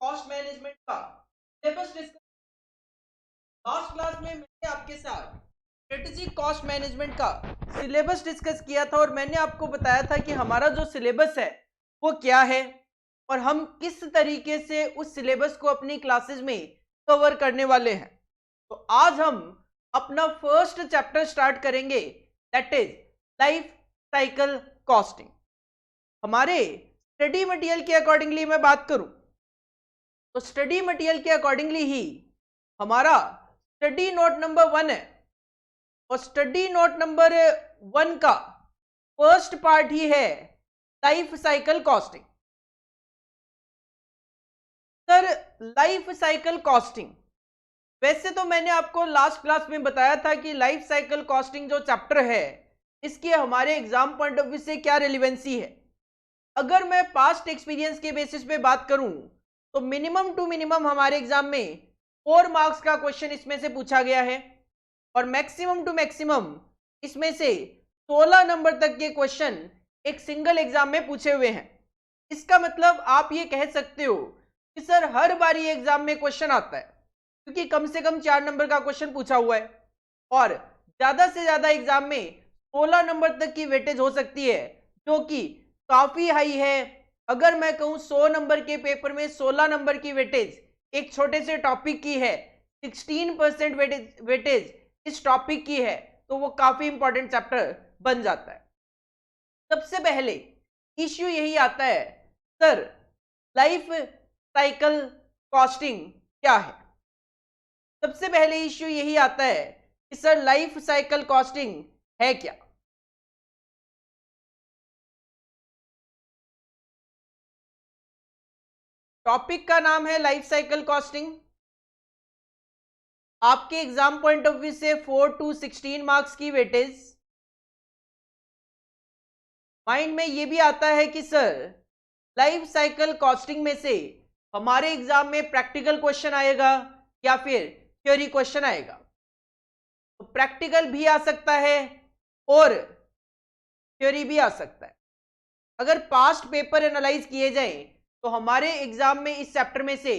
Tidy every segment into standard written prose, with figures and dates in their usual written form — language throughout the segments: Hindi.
कॉस्ट मैनेजमेंट का सिलेबस डिस्कस। लास्ट क्लास में मैंने आपके साथ स्ट्रेटेजिक कॉस्ट मैनेजमेंट का सिलेबस डिस्कस किया था और मैंने आपको बताया था कि हमारा जो सिलेबस है वो क्या है और हम किस तरीके से उस सिलेबस को अपनी क्लासेस में कवर करने वाले हैं। तो आज हम अपना फर्स्ट चैप्टर स्टार्ट करेंगे, that is life cycle costing. हमारे स्टडी मटेरियल के अकॉर्डिंगली मैं बात करूं तो स्टडी मटेरियल के अकॉर्डिंगली ही हमारा स्टडी नोट नंबर 1 है और स्टडी नोट नंबर 1 का फर्स्ट पार्ट ही है life cycle costing. Sir, life cycle costing, वैसे तो मैंने आपको लास्ट क्लास में बताया था कि लाइफ साइकिल कॉस्टिंग जो चैप्टर है इसकी हमारे एग्जाम पॉइंट ऑफ व्यू से क्या रिलेवेंसी है। अगर मैं पास्ट एक्सपीरियंस के बेसिस पे बात करूं तो मिनिमम टू मिनिमम हमारे एग्जाम में 4 मार्क्स का क्वेश्चन इसमें से पूछा गया है और मैक्सिमम टू मैक्सिमम इसमें से 16 नंबर तक के क्वेश्चन एक सिंगल एग्जाम में पूछे हुए हैं। इसका मतलब आप ये कह सकते हो कि सर हर बार ये एग्जाम में क्वेश्चन आता है क्योंकि कम से कम 4 नंबर का क्वेश्चन पूछा हुआ है और ज्यादा से ज्यादा एग्जाम में 16 नंबर तक की वेटेज हो सकती है जो कि काफी हाई है। अगर मैं कहूं 100 नंबर के पेपर में 16 नंबर की वेटेज एक छोटे से टॉपिक की है, 16% वेटेज इस टॉपिक की है, तो वो काफी इंपॉर्टेंट चैप्टर बन जाता है। सबसे पहले इश्यू यही आता है, सर लाइफ साइकिल कॉस्टिंग क्या है। सबसे पहले इश्यू यही आता है कि सर लाइफ साइकिल कॉस्टिंग है क्या। टॉपिक का नाम है लाइफ साइकिल कॉस्टिंग। आपके एग्जाम पॉइंट ऑफ व्यू से 4 to 16 मार्क्स की वेटेज। माइंड में ये भी आता है कि सर लाइफ साइकिल कॉस्टिंग में से हमारे एग्जाम में प्रैक्टिकल क्वेश्चन आएगा या फिर थ्योरी क्वेश्चन आएगा। तो प्रैक्टिकल भी आ सकता है और थ्योरी भी आ सकता है। अगर पास्ट पेपर एनालाइज किए जाए तो हमारे एग्जाम में इस चैप्टर में से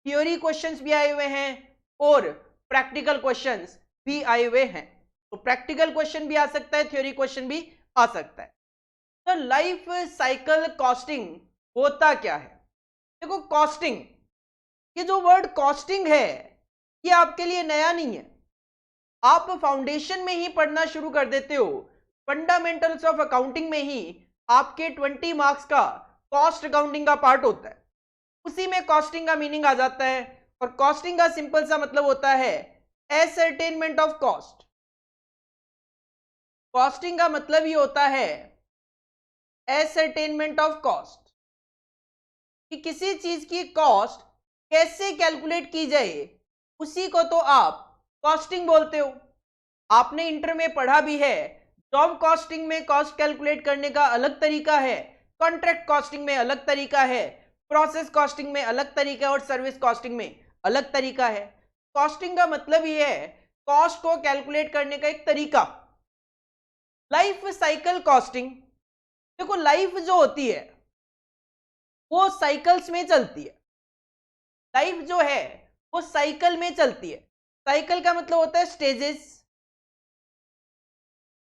थ्योरी क्वेश्चंस भी आए हुए हैं और प्रैक्टिकल क्वेश्चंस भी आए हुए हैं। तो प्रैक्टिकल क्वेश्चन भी आ सकता है, थ्योरी क्वेश्चन भी आ सकता है। तो लाइफ साइकिल कॉस्टिंग होता क्या है। देखो, कॉस्टिंग, ये जो वर्ड कॉस्टिंग है ये आपके लिए नया नहीं है। आप फाउंडेशन में ही पढ़ना शुरू कर देते हो, फंडामेंटल्स ऑफ अकाउंटिंग में ही आपके 20 मार्क्स का कॉस्ट अकाउंटिंग का पार्ट होता है। उसी में कॉस्टिंग का मीनिंग आ जाता है और कॉस्टिंग का सिंपल सा मतलब होता है एसर्टेनमेंट ऑफ कॉस्ट। कॉस्टिंग का मतलब ही होता है एसर्टेनमेंट ऑफ कॉस्ट, कि किसी चीज की कॉस्ट कैसे कैलकुलेट की जाए उसी को तो आप कॉस्टिंग बोलते हो। आपने इंटर में पढ़ा भी है, जॉब कॉस्टिंग में कॉस्ट कैलकुलेट करने का अलग तरीका है, कॉन्ट्रैक्ट कॉस्टिंग में अलग तरीका है, प्रोसेस कॉस्टिंग में अलग तरीका है और सर्विस कॉस्टिंग में अलग तरीका है। कॉस्टिंग का मतलब ही है कॉस्ट को कैलकुलेट करने का एक तरीका। लाइफ साइकिल कॉस्टिंग, देखो लाइफ जो होती है वो साइकिल्स में चलती है। लाइफ जो है वो साइकिल में चलती है। साइकिल का मतलब होता है स्टेजेस।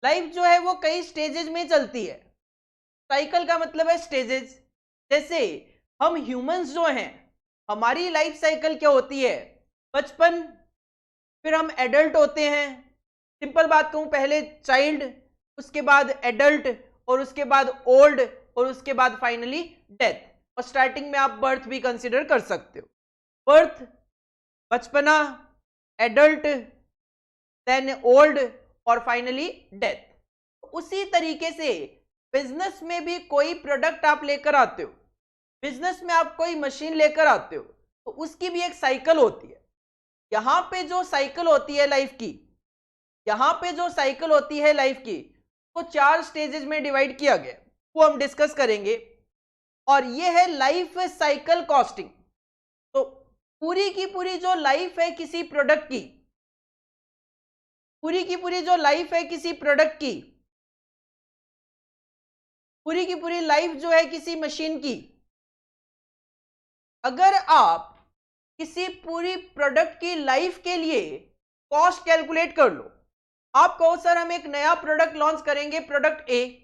लाइफ जो है वो कई स्टेजेस में चलती है। साइकिल का मतलब है स्टेजेस। जैसे हम ह्यूमंस जो हैं, हमारी लाइफ साइकिल क्या होती है, बचपन, फिर हम एडल्ट होते हैं, सिंपल बात कहूं पहले चाइल्ड, उसके बाद एडल्ट और उसके बाद ओल्ड और उसके बाद फाइनली डेथ। और स्टार्टिंग में आप बर्थ भी कंसिडर कर सकते हो। बर्थ, बचपना, एडल्ट, देन ओल्ड और फाइनली डेथ। उसी तरीके से बिजनेस में भी कोई प्रोडक्ट आप लेकर आते हो, बिजनेस में आप कोई मशीन लेकर आते हो तो उसकी भी एक साइकिल होती है। यहां पे जो साइकिल होती है लाइफ की, यहां पे जो साइकिल होती है लाइफ की, तो 4 स्टेजेस में डिवाइड किया गया, वो हम डिस्कस करेंगे और ये है लाइफ साइकिल कॉस्टिंग। तो पूरी की पूरी जो लाइफ है किसी प्रोडक्ट की, पूरी की पूरी जो लाइफ है किसी प्रोडक्ट की, पूरी की पूरी लाइफ जो है किसी मशीन की, अगर आप किसी पूरी प्रोडक्ट की लाइफ के लिए कॉस्ट कैलकुलेट कर लो, आप कहो सर हम एक नया प्रोडक्ट लॉन्च करेंगे, प्रोडक्ट ए,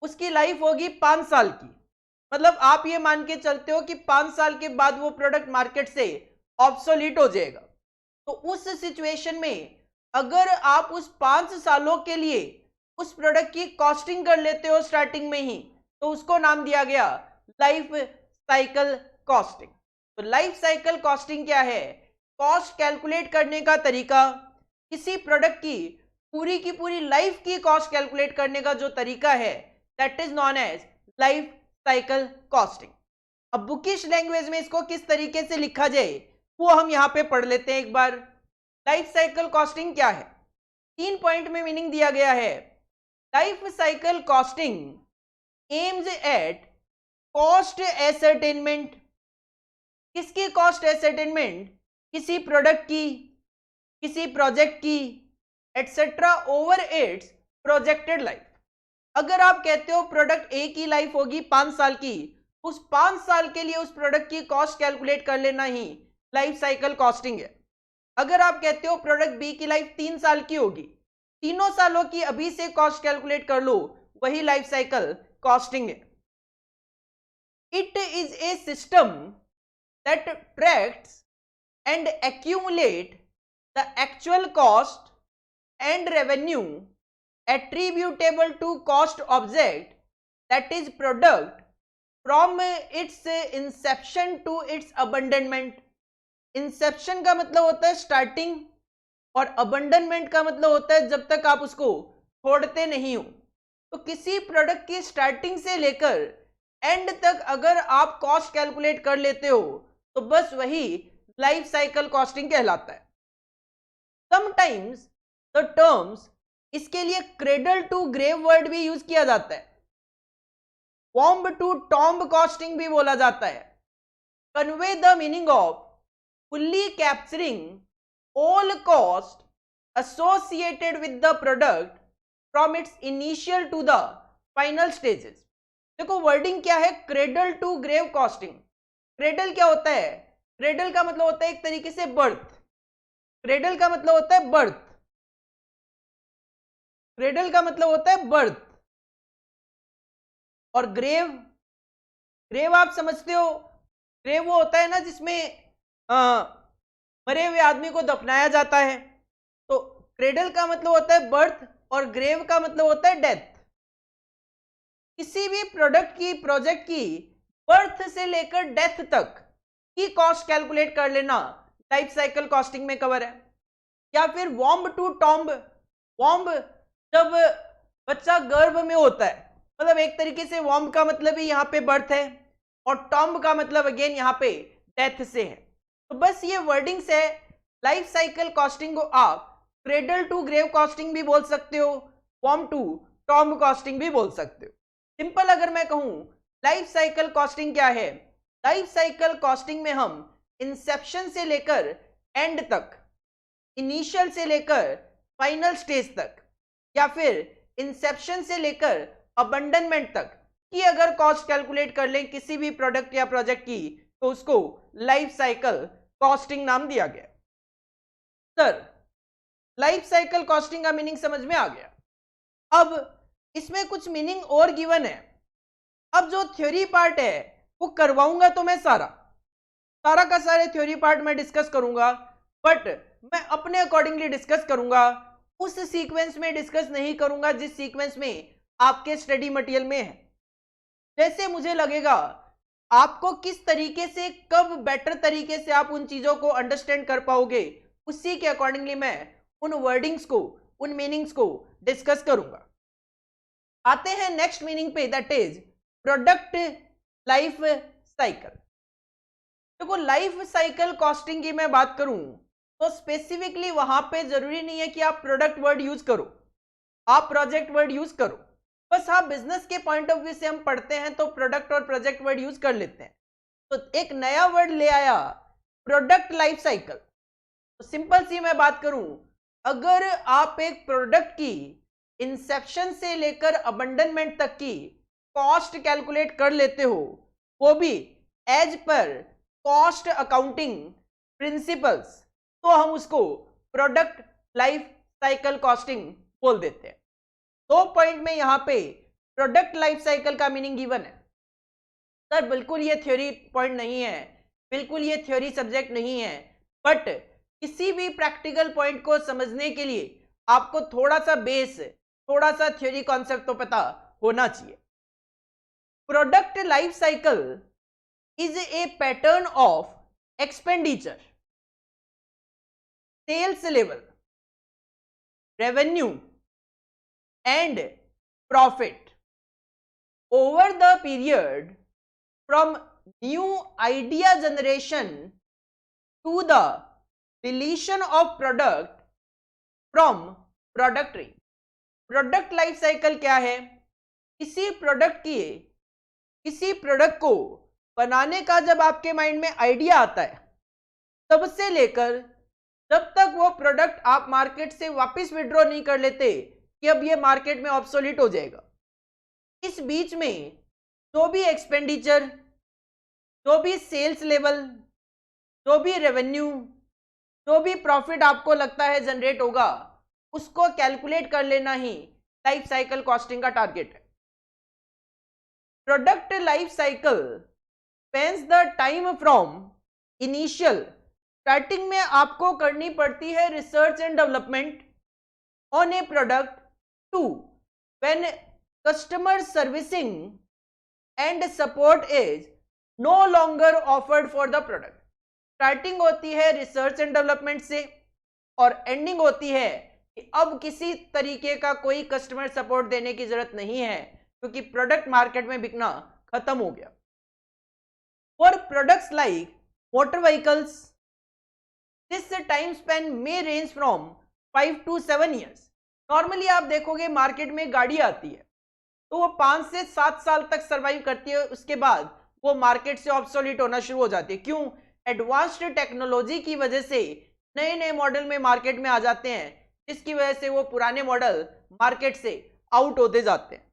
उसकी लाइफ होगी 5 साल की, मतलब आप ये मान के चलते हो कि 5 साल के बाद वो प्रोडक्ट मार्केट से ऑब्सोलीट हो जाएगा। तो उस सिचुएशन में अगर आप उस 5 सालों के लिए उस प्रोडक्ट की कॉस्टिंग कर लेते हो स्टार्टिंग में ही, तो उसको नाम दिया गया लाइफ साइकिल कॉस्टिंग। तो लाइफ साइकिल कॉस्टिंग क्या है? कॉस्ट कैलकुलेट करने का तरीका, किसी प्रोडक्ट की पूरी लाइफ की कॉस्ट कैलकुलेट करने का जो तरीका है, that is known as life cycle costing. अब बुकिश लैंग्वेज में इसको किस तरीके से लिखा जाए वो हम यहां पे पढ़ लेते हैं एक बार। लाइफ साइकिल कॉस्टिंग क्या है? 3 पॉइंट में मीनिंग दिया गया है। Life cycle costing aims at cost ascertainment. किसकी कॉस्ट एसर्टेनमेंट? किसी प्रोडक्ट की, किसी प्रोजेक्ट की, etcetera over its projected life. अगर आप कहते हो प्रोडक्ट ए की लाइफ होगी 5 साल की, उस 5 साल के लिए उस प्रोडक्ट की कॉस्ट कैलकुलेट कर लेना ही लाइफ साइकिल कॉस्टिंग है। अगर आप कहते हो प्रोडक्ट बी की लाइफ 3 साल की होगी, तीनों सालों की अभी से कॉस्ट कैलकुलेट कर लो, वही लाइफ साइकिल कॉस्टिंग है। It is a system that tracks and accumulate the actual cost and revenue attributable to cost object, that is product, from its inception to its abandonment। Inception का मतलब होता है स्टार्टिंग और अबंडनमेंट का मतलब होता है जब तक आप उसको छोड़ते नहीं हो। तो किसी प्रोडक्ट की स्टार्टिंग से लेकर एंड तक अगर आप कॉस्ट कैलकुलेट कर लेते हो तो बस वही लाइफ साइकिल कॉस्टिंग कहलाता है। समटाइम्स द टर्म्स, इसके लिए क्रेडल टू ग्रेव वर्ड भी यूज किया जाता है, वॉम्ब टू टॉम्ब कॉस्टिंग भी बोला जाता है। Convey the meaning of fully capturing all cost associated with the product from its initial to the final stages. देखो वर्डिंग क्या है, cradle to grave costing. Cradle क्या होता है? क्रेडल का मतलब होता है एक तरीके से बर्थ। क्रेडल का मतलब होता है बर्थ। क्रेडल का मतलब होता है बर्थ। और ग्रेव, ग्रेव आप समझते हो, ग्रेव वो होता है ना जिसमें मरे हुए आदमी को दफनाया जाता है। तो क्रेडल का मतलब होता है बर्थ और ग्रेव का मतलब होता है डेथ। किसी भी प्रोडक्ट की, प्रोजेक्ट की बर्थ से लेकर डेथ तक की कॉस्ट कैलकुलेट कर लेना लाइफ साइकिल कॉस्टिंग में कवर है। या फिर वॉम्ब टू टॉम्ब। वॉम्ब जब बच्चा गर्भ में होता है, मतलब एक तरीके से वॉम्ब का मतलब ही यहाँ पे बर्थ है और टॉम्ब का मतलब अगेन यहाँ पे डेथ से है। तो बस ये वर्डिंग्स है। लाइफ साइकिल कॉस्टिंग को आप क्रेडल टू ग्रेव कॉस्टिंग भी बोल सकते हो, वॉम्ब टू टॉम्ब कॉस्टिंग भी बोल सकते हो। सिंपल अगर मैं कहूं लाइफ साइकिल कॉस्टिंग क्या है, लाइफ साइकिल कॉस्टिंग में हम इंसेप्शन से लेकर एंड तक, इनिशियल से लेकर फाइनल स्टेज तक, या फिर इंसेप्शन से लेकर अबंडनमेंट तक की अगर कॉस्ट कैलकुलेट कर लें किसी भी प्रोडक्ट या प्रोजेक्ट की, तो उसको लाइफ साइकिल कॉस्टिंग नाम दिया गया। सर लाइफ साइकिल कॉस्टिंग का मीनिंग समझ में आ गया। अब इसमें कुछ मीनिंग और गिवन है। अब जो थ्योरी पार्ट है वो करवाऊंगा तो मैं सारा का सारे थ्योरी पार्ट में डिस्कस करूंगा, बट मैं अपने अकॉर्डिंगली डिस्कस करूंगा, उस सीक्वेंस में डिस्कस नहीं करूंगा जिस सीक्वेंस में आपके स्टडी मटेरियल में है। जैसे मुझे लगेगा आपको किस तरीके से, कब बेटर तरीके से आप उन चीजों को अंडरस्टैंड कर पाओगे, उसी के अकॉर्डिंगली मैं उन वर्डिंग्स को, उन मीनिंग्स को डिस्कस करूंगा। आते हैं नेक्स्ट मीनिंग पे, that is product life cycle. देखो लाइफ साइकिल कॉस्टिंग की मैं बात करूं तो स्पेसिफिकली वहां पे जरूरी नहीं है कि आप प्रोडक्ट वर्ड यूज करो, आप प्रोजेक्ट वर्ड यूज करो। बस हाँ बिजनेस के पॉइंट ऑफ व्यू से हम पढ़ते हैं तो प्रोडक्ट और प्रोजेक्ट वर्ड यूज कर लेते हैं। तो एक नया वर्ड ले आया, प्रोडक्ट लाइफ साइकिल। तो सिंपल सी मैं बात करूं, अगर आप एक प्रोडक्ट की इंसेप्शन से लेकर अबंडनमेंट तक की कॉस्ट कैलकुलेट कर लेते हो, वो भी as per cost accounting principles, तो हम उसको प्रोडक्ट लाइफ साइकिल कॉस्टिंग बोल देते हैं। 2 पॉइंट में यहां पे प्रोडक्ट लाइफ साइकिल का मीनिंग गिवन है। सर बिल्कुल ये थ्योरी पॉइंट नहीं है, बिल्कुल ये थ्योरी सब्जेक्ट नहीं है, बट किसी भी प्रैक्टिकल पॉइंट को समझने के लिए आपको थोड़ा सा बेस, थोड़ा सा थ्योरी कॉन्सेप्ट तो पता होना चाहिए। Product life cycle is a pattern of expenditure, sales level, revenue and profit over the period from new idea generation to the deletion of product from product range। Product life cycle क्या है? किसी प्रोडक्ट को बनाने का जब आपके माइंड में आइडिया आता है, तब से लेकर जब तक वो प्रोडक्ट आप मार्केट से वापस विड्रॉ नहीं कर लेते कि अब ये मार्केट में ऑब्सोलीट हो जाएगा, इस बीच में जो भी एक्सपेंडिचर, जो भी सेल्स लेवल, जो भी रेवेन्यू, जो भी प्रॉफिट आपको लगता है जनरेट होगा, उसको कैलकुलेट कर लेना ही लाइफ साइकिल कॉस्टिंग का टारगेट है। Product life cycle spans the time from initial, starting में आपको करनी पड़ती है research and development on a product, to when customer servicing and support is no longer offered for the product. Starting होती है रिसर्च एंड डेवलपमेंट से और एंडिंग होती है कि अब किसी तरीके का कोई कस्टमर सपोर्ट देने की जरूरत नहीं है क्योंकि प्रोडक्ट मार्केट में बिकना खत्म हो गया। For products like motor vehicles, this time Spain may range from 5 to 7 years। Normally आप देखोगे मार्केट में गाड़ी आती है तो वो 5 से 7 साल तक सरवाइव करती है, उसके बाद वो मार्केट से ऑब्सोलीट होना शुरू हो जाती है। क्यों? एडवांस्ड टेक्नोलॉजी की वजह से नए नए मॉडल में मार्केट में आ जाते हैं, जिसकी वजह से वो पुराने मॉडल मार्केट से आउट होते जाते हैं।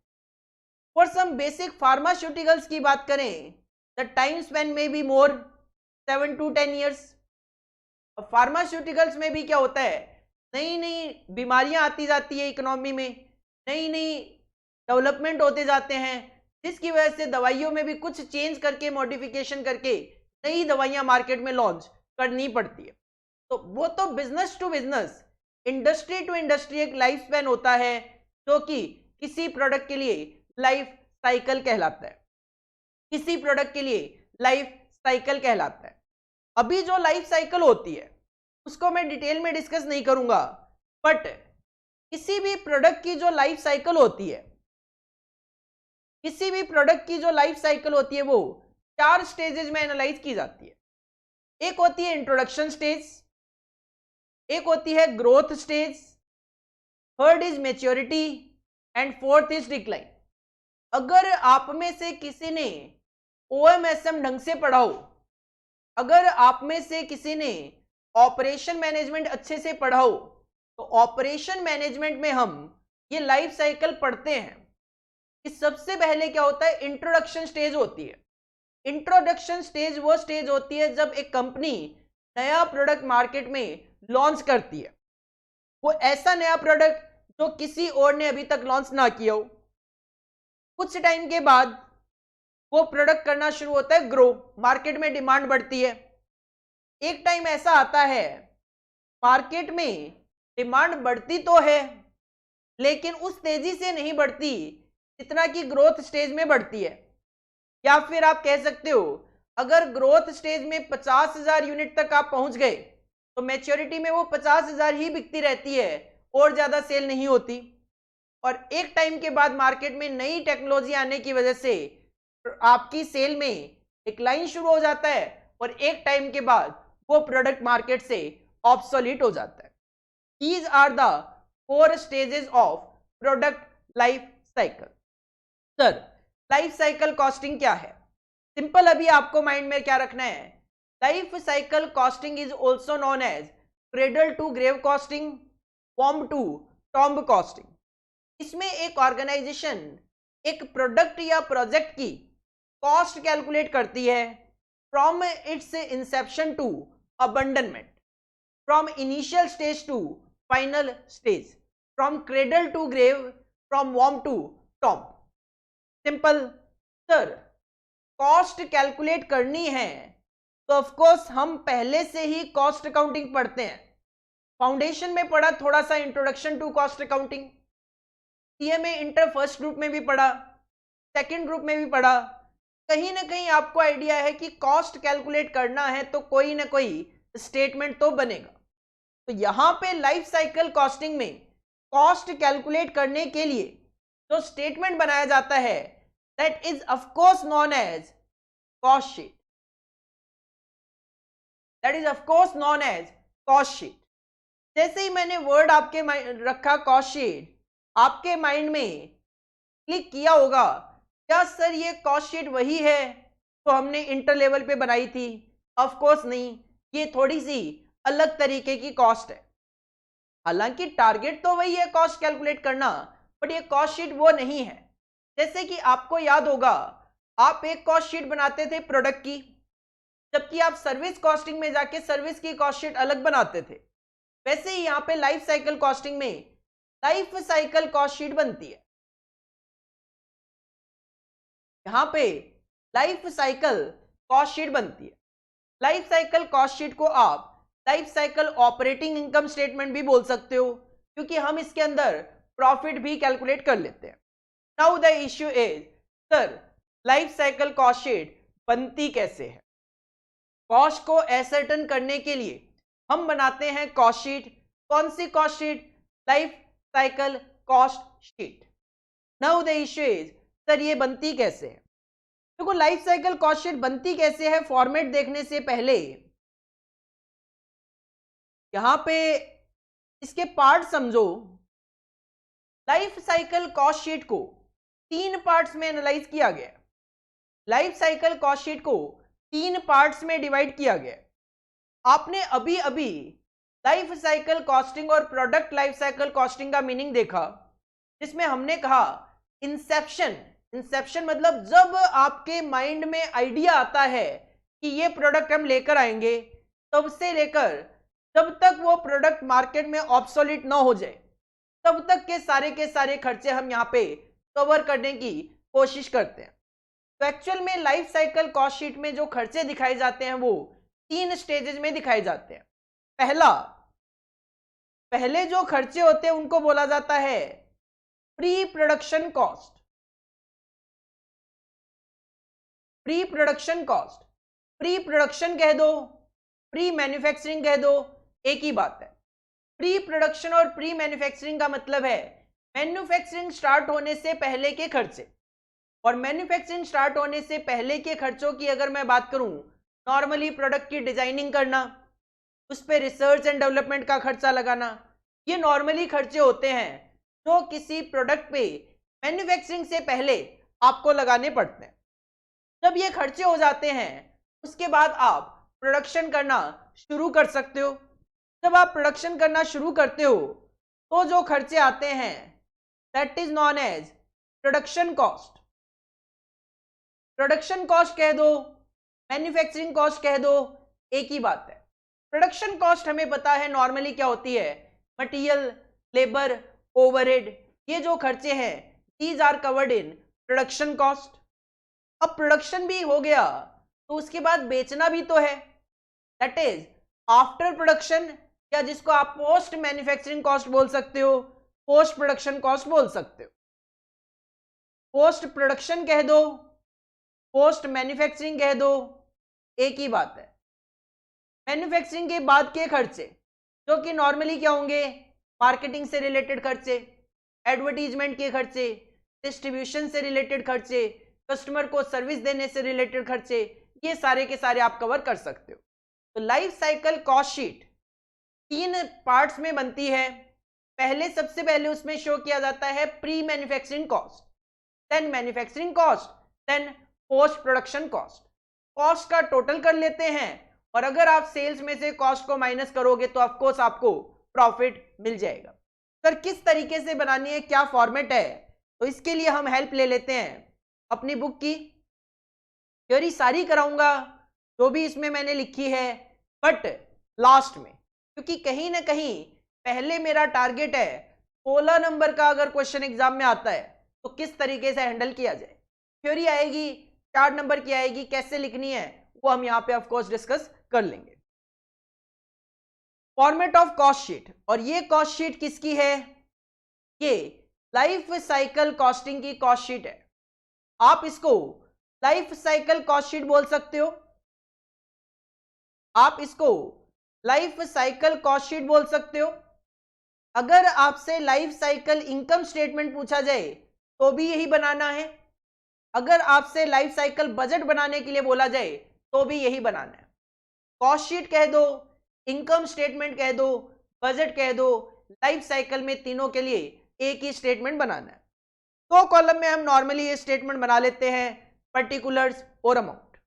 फॉर सम बेसिक फार्मास्यूटिकल्स की बात करें, द टाइम स्पेन में be more 7 to 10 years। Pharmaceuticals में भी क्या होता है, नई नई बीमारियां आती जाती है इकोनॉमी में, नई नई डेवलपमेंट होते जाते हैं, जिसकी वजह से दवाइयों में भी कुछ चेंज करके, मॉडिफिकेशन करके नई दवाइयां मार्केट में लॉन्च करनी पड़ती है। तो वो तो business to business, industry to industry एक लाइफ स्पैन होता है जो कि किसी प्रोडक्ट के लिए लाइफ साइकिल कहलाता है, किसी प्रोडक्ट के लिए लाइफ साइकिल कहलाता है। अभी जो लाइफ साइकिल होती है उसको मैं डिटेल में डिस्कस नहीं करूंगा, बट किसी भी प्रोडक्ट की जो लाइफ साइकिल होती है, किसी भी प्रोडक्ट की जो लाइफ साइकिल होती है वो 4 स्टेजेस में एनालाइज की जाती है। एक होती है इंट्रोडक्शन स्टेज, एक होती है growth stage, third is maturity and fourth is decline. अगर आप में से किसी ने OMSM ढंग से पढ़ा हो, अगर आप में से किसी ने ऑपरेशन मैनेजमेंट अच्छे से पढ़ा हो, तो ऑपरेशन मैनेजमेंट में हम ये लाइफ साइकिल पढ़ते हैं कि सबसे पहले क्या होता है, इंट्रोडक्शन स्टेज होती है। इंट्रोडक्शन स्टेज वो स्टेज होती है जब एक कंपनी नया प्रोडक्ट मार्केट में लॉन्च करती है, वो ऐसा नया प्रोडक्ट जो किसी और ने अभी तक लॉन्च ना किया हो। कुछ टाइम के बाद वो प्रोडक्ट करना शुरू होता है ग्रो, मार्केट में डिमांड बढ़ती है। एक टाइम ऐसा आता है मार्केट में डिमांड बढ़ती तो है लेकिन उस तेजी से नहीं बढ़ती जितना कि ग्रोथ स्टेज में बढ़ती है। या फिर आप कह सकते हो अगर ग्रोथ स्टेज में 50,000 यूनिट तक आप पहुंच गए तो मैच्योरिटी में वो 50,000 ही बिकती रहती है और ज्यादा सेल नहीं होती। और एक टाइम के बाद मार्केट में नई टेक्नोलॉजी आने की वजह से आपकी सेल में डिक्लाइन शुरू हो जाता है और एक टाइम के बाद वो प्रोडक्ट मार्केट से ऑब्सोलीट हो जाता है। These are the 4 stages of product life cycle। Sir life cycle costing क्या है? सिंपल, अभी आपको माइंड में क्या रखना है, life cycle costing is also known as cradle to grave costing, form to tomb costing. इसमें एक ऑर्गेनाइजेशन एक प्रोडक्ट या प्रोजेक्ट की कॉस्ट कैलकुलेट करती है, from its inception to abandonment, from initial stage to final stage, from cradle to grave, from worm to tomb. Simple. Sir cost calculate करनी है तो ऑफ कोर्स हम पहले से ही कॉस्ट अकाउंटिंग पढ़ते हैं, फाउंडेशन में पढ़ा, थोड़ा सा introduction to cost accounting, CMA inter first group में भी पढ़ा, सेकंड ग्रुप में भी पढ़ा। कहीं ना कहीं आपको आइडिया है कि कॉस्ट कैलकुलेट करना है तो कोई ना कोई स्टेटमेंट तो बनेगा। तो यहां पे लाइफ साइकिल कॉस्टिंग में कॉस्ट कैलकुलेट करने के लिए जो स्टेटमेंट बनाया जाता है that is of course known as cost sheet, that is of course known as cost sheet. जैसे ही मैंने वर्ड आपके रखा कॉस्ट शीट, आपके माइंड में क्लिक किया होगा क्या सर ये कॉस्ट शीट वही है तो हमने इंटर लेवल पे बनाई थी? ऑफ कोर्स नहीं, ये थोड़ी सी अलग तरीके की कॉस्ट है। हालांकि टारगेट तो वही है कॉस्ट कैलकुलेट करना, बट ये कॉस्ट शीट वो नहीं है। जैसे कि आपको याद होगा आप एक कॉस्ट शीट बनाते थे प्रोडक्ट की, जबकि आप सर्विस कॉस्टिंग में जाके सर्विस की कॉस्ट शीट अलग बनाते थे। वैसे ही यहाँ पे लाइफ साइकिल कॉस्टिंग में लाइफ साइकिल कॉस्ट शीट बनती है। यहाँ पे लाइफ साइकिल कॉस्ट शीट बनती है। लाइफ साइकिल कॉस्ट शीट को आप life cycle operating income statement भी बोल सकते हो, क्योंकि हम इसके अंदर प्रॉफिट भी कैलकुलेट कर लेते हैं। Now the issue is sir life cycle cost sheet बनती कैसे है? कॉस्ट को एसर्टन करने के लिए हम बनाते हैं कॉस्ट शीट। कौन सी cost sheet? Life cycle cost sheet. Now the issue is sir ये बनती कैसे है? देखो लाइफ साइकिल कॉस्ट शीट बनती कैसे है, फॉर्मेट देखने से पहले यहां पे इसके पार्ट समझो। लाइफ साइकिल कॉस्ट शीट को 3 पार्ट्स में एनालाइज किया गया। लाइफ साइकिल कॉस्ट शीट को 3 पार्ट्स में डिवाइड किया गया। आपने अभी अभी लाइफ साइकिल कॉस्टिंग और प्रोडक्ट लाइफ साइकिल कॉस्टिंग का मीनिंग देखा, जिसमें हमने कहा इंसेप्शन। इंसेप्शन मतलब जब आपके माइंड में आइडिया आता है कि ये प्रोडक्ट हम लेकर आएंगे, तब से लेकर जब तक वो प्रोडक्ट मार्केट में ऑब्सोलीट ना हो जाए, तब तक के सारे खर्चे हम यहाँ पे कवर करने की कोशिश करते हैं। तो एक्चुअल में लाइफ साइकिल कॉस्ट शीट में जो खर्चे दिखाए जाते हैं वो 3 स्टेजेस में दिखाए जाते हैं। पहले जो खर्चे होते हैं उनको बोला जाता है pre production cost. Pre production cost, pre production कह दो, प्री मैन्युफैक्चरिंग कह दो, एक ही बात है। प्री प्रोडक्शन और प्री मैन्युफैक्चरिंग का मतलब है मैन्युफैक्चरिंग स्टार्ट होने से पहले के खर्चे। और मैन्युफैक्चरिंग स्टार्ट होने से पहले के खर्चों की अगर मैं बात करूं, नॉर्मली प्रोडक्ट की डिजाइनिंग करना, उस पर रिसर्च एंड डेवलपमेंट का खर्चा लगाना, ये नॉर्मली खर्चे होते हैं जो किसी प्रोडक्ट पे मैन्युफैक्चरिंग से पहले आपको लगाने पड़ते हैं। जब ये खर्चे हो जाते हैं उसके बाद आप प्रोडक्शन करना शुरू कर सकते हो। जब आप प्रोडक्शन करना शुरू करते हो तो जो खर्चे आते हैं that is known as production cost. Production cost कह दो, मैन्युफैक्चरिंग कॉस्ट कह दो, एक ही बात है। प्रोडक्शन कॉस्ट हमें पता है नॉर्मली क्या होती है, मटेरियल, लेबर, ओवरहेड, ये जो खर्चे हैं these are covered in production cost. अब प्रोडक्शन भी हो गया तो उसके बाद बेचना भी तो है, दैट इज आफ्टर प्रोडक्शन, या जिसको आप पोस्ट मैन्युफैक्चरिंग कॉस्ट बोल सकते हो, पोस्ट प्रोडक्शन कॉस्ट बोल सकते हो। पोस्ट प्रोडक्शन कह दो, पोस्ट मैन्युफैक्चरिंग कह दो, एक ही बात है। मैन्युफैक्चरिंग के बाद के खर्चे जो कि नॉर्मली क्या होंगे, मार्केटिंग से रिलेटेड खर्चे, एडवर्टीजमेंट के खर्चे, डिस्ट्रीब्यूशन से रिलेटेड खर्चे, कस्टमर को सर्विस देने से रिलेटेड खर्चे, ये सारे के सारे आप कवर कर सकते हो। तो life cycle cost sheet 3 parts में बनती है। सबसे पहले उसमें शो किया जाता है pre manufacturing cost, then manufacturing cost, then post production cost. Cost का टोटल कर लेते हैं और अगर आप सेल्स में से कॉस्ट को माइनस करोगे तो ऑफ कोर्स आपको प्रॉफिट मिल जाएगा। सर किस तरीके से बनानी है, क्या फॉर्मेट है, तो इसके लिए हम हेल्प ले लेते हैं अपनी बुक की। थ्योरी सारी कराऊंगा जो भी इसमें मैंने लिखी है, बट लास्ट में, क्योंकि कहीं ना कहीं पहले मेरा टारगेट है 16 नंबर का अगर क्वेश्चन एग्जाम में आता है तो किस तरीके से हैंडल किया जाए। थ्योरी आएगी, 4 नंबर की आएगी, कैसे लिखनी है वो हम यहाँ पे ऑफ कोर्स डिस्कस कर लेंगे। फॉर्मेट ऑफ कॉस्ट शीट, और ये कॉस्ट शीट किसकी है? ये लाइफ साइकिल कॉस्टिंग की कॉस्ट शीट है। आप इसको लाइफ साइकिल कॉस्ट शीट बोल सकते हो, आप इसको लाइफ साइकिल कॉस्ट शीट बोल सकते हो। अगर आपसे लाइफ साइकिल इनकम स्टेटमेंट पूछा जाए तो भी यही बनाना है। अगर आपसे लाइफ साइकिल बजट बनाने के लिए बोला जाए तो भी यही बनाना है। कॉस्ट शीट कह दो, इनकम स्टेटमेंट कह दो, बजट कह दो, लाइफ साइकिल में तीनों के लिए एक ही स्टेटमेंट बनाना है। तो कॉलम में हम नॉर्मली ये स्टेटमेंट बना लेते हैं, पर्टिकुलर्स और अमाउंट।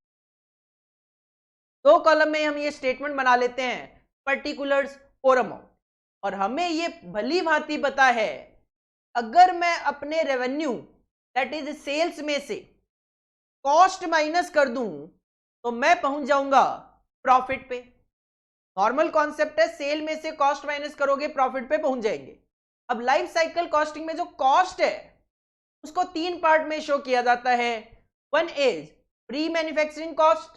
दो कॉलम में हम ये स्टेटमेंट बना लेते हैं, पर्टिकुलर्स और अमाउंट। और हमें ये भली भांति पता है, अगर मैं अपने रेवेन्यू दैट इज सेल्स में से कॉस्ट माइनस कर दूं तो मैं पहुंच जाऊंगा प्रॉफिट पे। नॉर्मल कॉन्सेप्ट है, सेल में से कॉस्ट माइनस करोगे प्रॉफिट पे पहुंच जाएंगे। अब लाइफ साइकिल कॉस्टिंग में जो कॉस्ट है उसको 3 पार्ट में शो किया जाता है। One is pre manufacturing cost,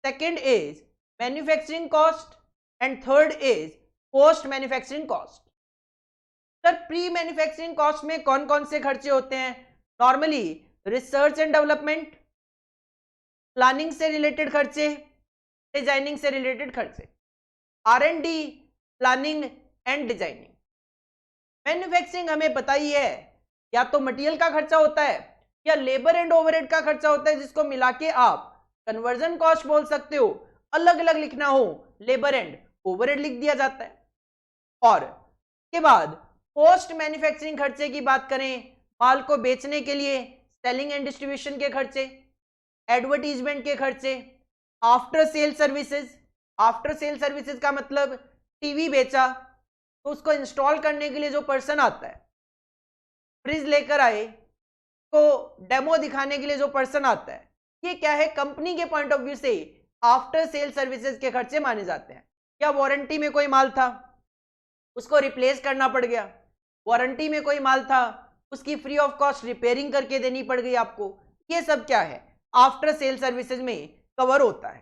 second is manufacturing cost, and third is post manufacturing cost. Sir pre manufacturing cost में कौन कौन से खर्चे होते हैं? Normally research and development, planning से रिलेटेड खर्चे, डिजाइनिंग से रिलेटेड खर्चे, R&D, planning and designing. Manufacturing हमें पता ही है, या तो मटेरियल का खर्चा होता है या लेबर एंड ओवरहेड का खर्चा होता है, जिसको मिला के आप कन्वर्जन कॉस्ट बोल सकते हो। अलग अलग लिखना हो, लेबर एंड ओवरहेड लिख दिया जाता है। और के बाद पोस्ट मैन्युफैक्चरिंग खर्चे की बात करें, माल को बेचने के लिए सेलिंग एंड डिस्ट्रीब्यूशन के खर्चे, एडवर्टीजमेंट के खर्चे, after sale services. After sale services का मतलब टीवी बेचा तो उसको इंस्टॉल करने के लिए जो पर्सन आता है, फ्रिज लेकर आए तो डेमो दिखाने के लिए जो पर्सन आता है, ये क्या है, कंपनी के पॉइंट ऑफ व्यू से आफ्टर सेल सर्विसेज के खर्चे माने जाते हैं। या वारंटी में कोई माल था उसको रिप्लेस करना पड़ गया, वारंटी में कोई माल था उसकी फ्री ऑफ कॉस्ट रिपेयरिंग करके देनी पड़ गई आपको, ये सब क्या है, आफ्टर सेल सर्विसेज में कवर होता है।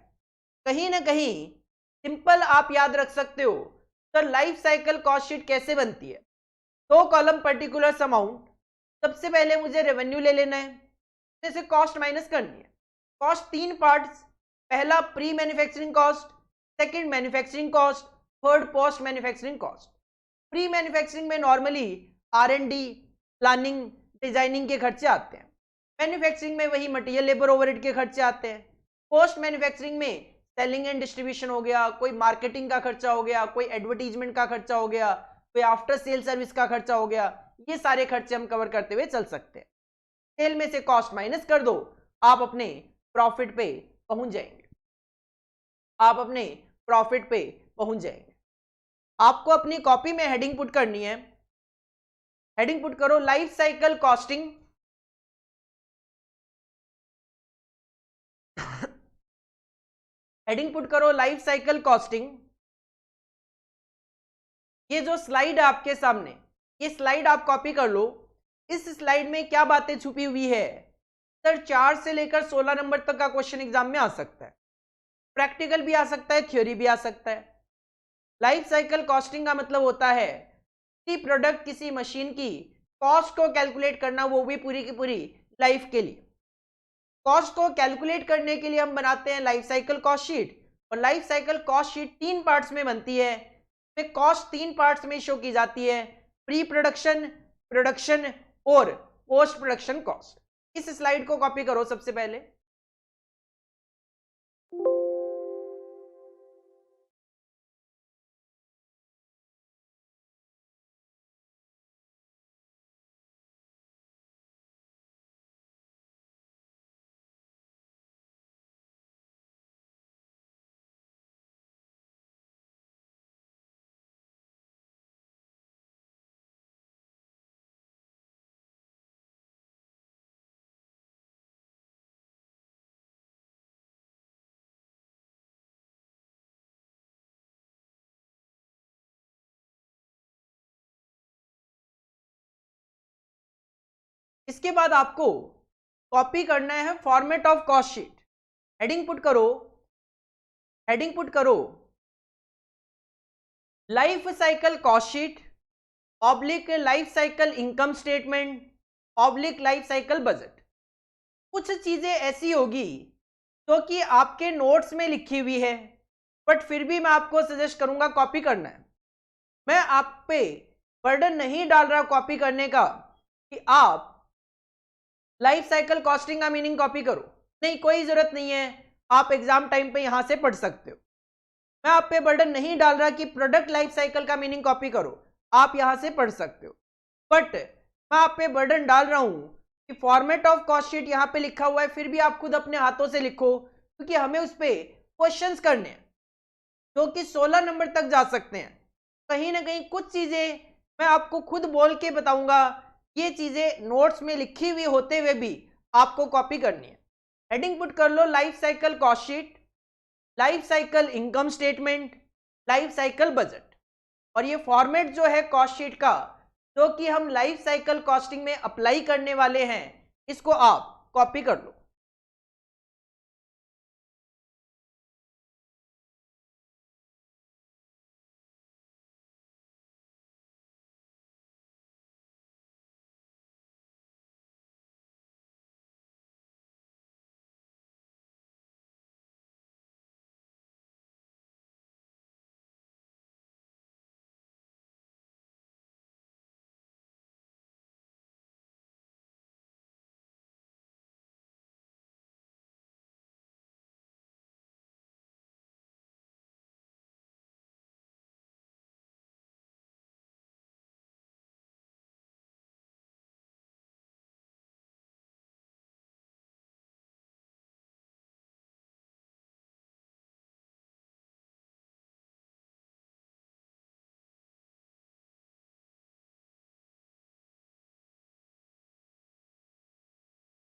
कहीं ना कहीं सिंपल आप याद रख सकते हो। तो लाइफ साइकिल कॉस्ट शीट कैसे बनती है? दो कॉलम पर्टिकुलर अमाउंट, सबसे पहले मुझे रेवेन्यू ले लेना है, जैसे कॉस्ट माइनस करनी है। कॉस्ट 3 पार्ट्स, पहला pre manufacturing cost, second manufacturing cost, third post manufacturing cost. Pre manufacturing में नॉर्मली R&D, प्लानिंग, डिजाइनिंग के खर्चे आते हैं। मैन्युफैक्चरिंग में वही मटेरियल लेबर ओवरहेड के खर्चे आते हैं। पोस्ट मैन्युफैक्चरिंग में सेलिंग एंड डिस्ट्रीब्यूशन हो गया, कोई मार्केटिंग का खर्चा हो गया, कोई एडवर्टीजमेंट का खर्चा हो गया, कोई आफ्टर सेल सर्विस का खर्चा हो गया, ये सारे खर्चे हम कवर करते हुए चल सकते हैं। सेल में से कॉस्ट माइनस कर दो, आप अपने प्रॉफिट पे पहुंच जाएंगे, आप अपने प्रॉफिट पे पहुंच जाएंगे। आपको अपनी कॉपी में हेडिंग पुट करनी है, हेडिंग पुट करो life cycle costing. Heading put करो लाइफ साइकिल कॉस्टिंग। ये जो स्लाइड है आपके सामने, ये स्लाइड आप कॉपी कर लो। इस स्लाइड में क्या बातें छुपी हुई है? सर 4 से लेकर 16 नंबर तक का क्वेश्चन एग्जाम में आ सकता है, प्रैक्टिकल भी आ सकता है, थ्योरी भी आ सकता है। लाइफ साइकिल कॉस्टिंग का मतलब होता है कि प्रोडक्ट किसी मशीन की कॉस्ट को कैलकुलेट करना, वो भी पूरी की पूरी लाइफ के लिए। कॉस्ट को कैलकुलेट करने के लिए हम बनाते हैं लाइफ साइकिल कॉस्ट शीट, और life cycle cost sheet 3 parts में बनती है। फिर कॉस्ट 3 पार्ट्स में शो की जाती है, प्री प्रोडक्शन, प्रोडक्शन और पोस्ट प्रोडक्शन कॉस्ट। इस स्लाइड को कॉपी करो सबसे पहले। इसके बाद आपको कॉपी करना है format of cost sheet. Heading put करो, हेडिंग पुट करो life cycle cost sheet oblique life cycle income statement oblique life cycle budget. कुछ चीजें ऐसी होगी जो कि आपके नोट्स में लिखी हुई है, बट फिर भी मैं आपको सजेस्ट करूंगा कॉपी करना है। मैं आप पे बर्डन नहीं डाल रहा कॉपी करने का कि आप लाइफ साइकिल कॉस्टिंग का मीनिंग कॉपी करो, नहीं, कोई जरूरत नहीं है, आप एग्जाम टाइम पे यहां से पढ़ सकते हो। मैं आप पे बर्डन नहीं डाल रहा कि प्रोडक्ट लाइफ साइकिल का मीनिंग कॉपी करो, आप यहां से पढ़ सकते हो, बट मैं आप पे बर्डन डाल रहा हूं कि फॉर्मेट ऑफ कॉस्ट शीट यहां पे लिखा हुआ है, फिर भी आप खुद अपने हाथों से लिखो, क्योंकि हमें उस पे क्वेश्चंस करने हैं जो कि 16 नंबर तक जा सकते हैं। कहीं ना कहीं कुछ चीजें मैं आपको खुद बोल के बताऊंगा, ये चीजें नोट्स में लिखी हुई होते हुए भी आपको कॉपी करनी है। हेडिंग पुट कर लो life cycle cost sheet, life cycle income statement, life cycle budget. और ये फॉर्मेट जो है कॉस्ट शीट का, जो कि हम लाइफ साइकिल कॉस्टिंग में अप्लाई करने वाले हैं, इसको आप कॉपी कर लो।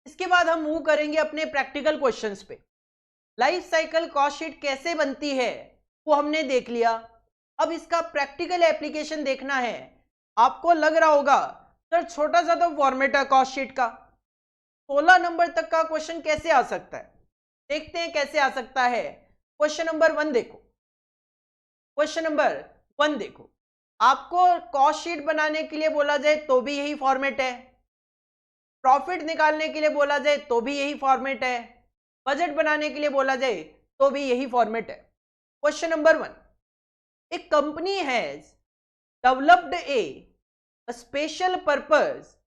इसके बाद हम मूव करेंगे अपने प्रैक्टिकल क्वेश्चंस पे। लाइफ साइकिल कॉस्ट शीट कैसे बनती है वो हमने देख लिया, अब इसका प्रैक्टिकल एप्लीकेशन देखना है। आपको लग रहा होगा सर छोटा सा तो फॉर्मेट है कॉस्ट शीट का, 16 नंबर तक का क्वेश्चन कैसे आ सकता है? देखते हैं कैसे आ सकता है। क्वेश्चन नंबर 1 देखो, क्वेश्चन नंबर 1 देखो, आपको कॉस्ट शीट बनाने के लिए बोला जाए तो भी यही फॉर्मेट है, प्रॉफिट निकालने के लिए बोला जाए तो भी यही फॉर्मेट है, बजट बनाने के लिए बोला जाए तो भी यही फॉर्मेट है। Question number 1, a company has developed a special purpose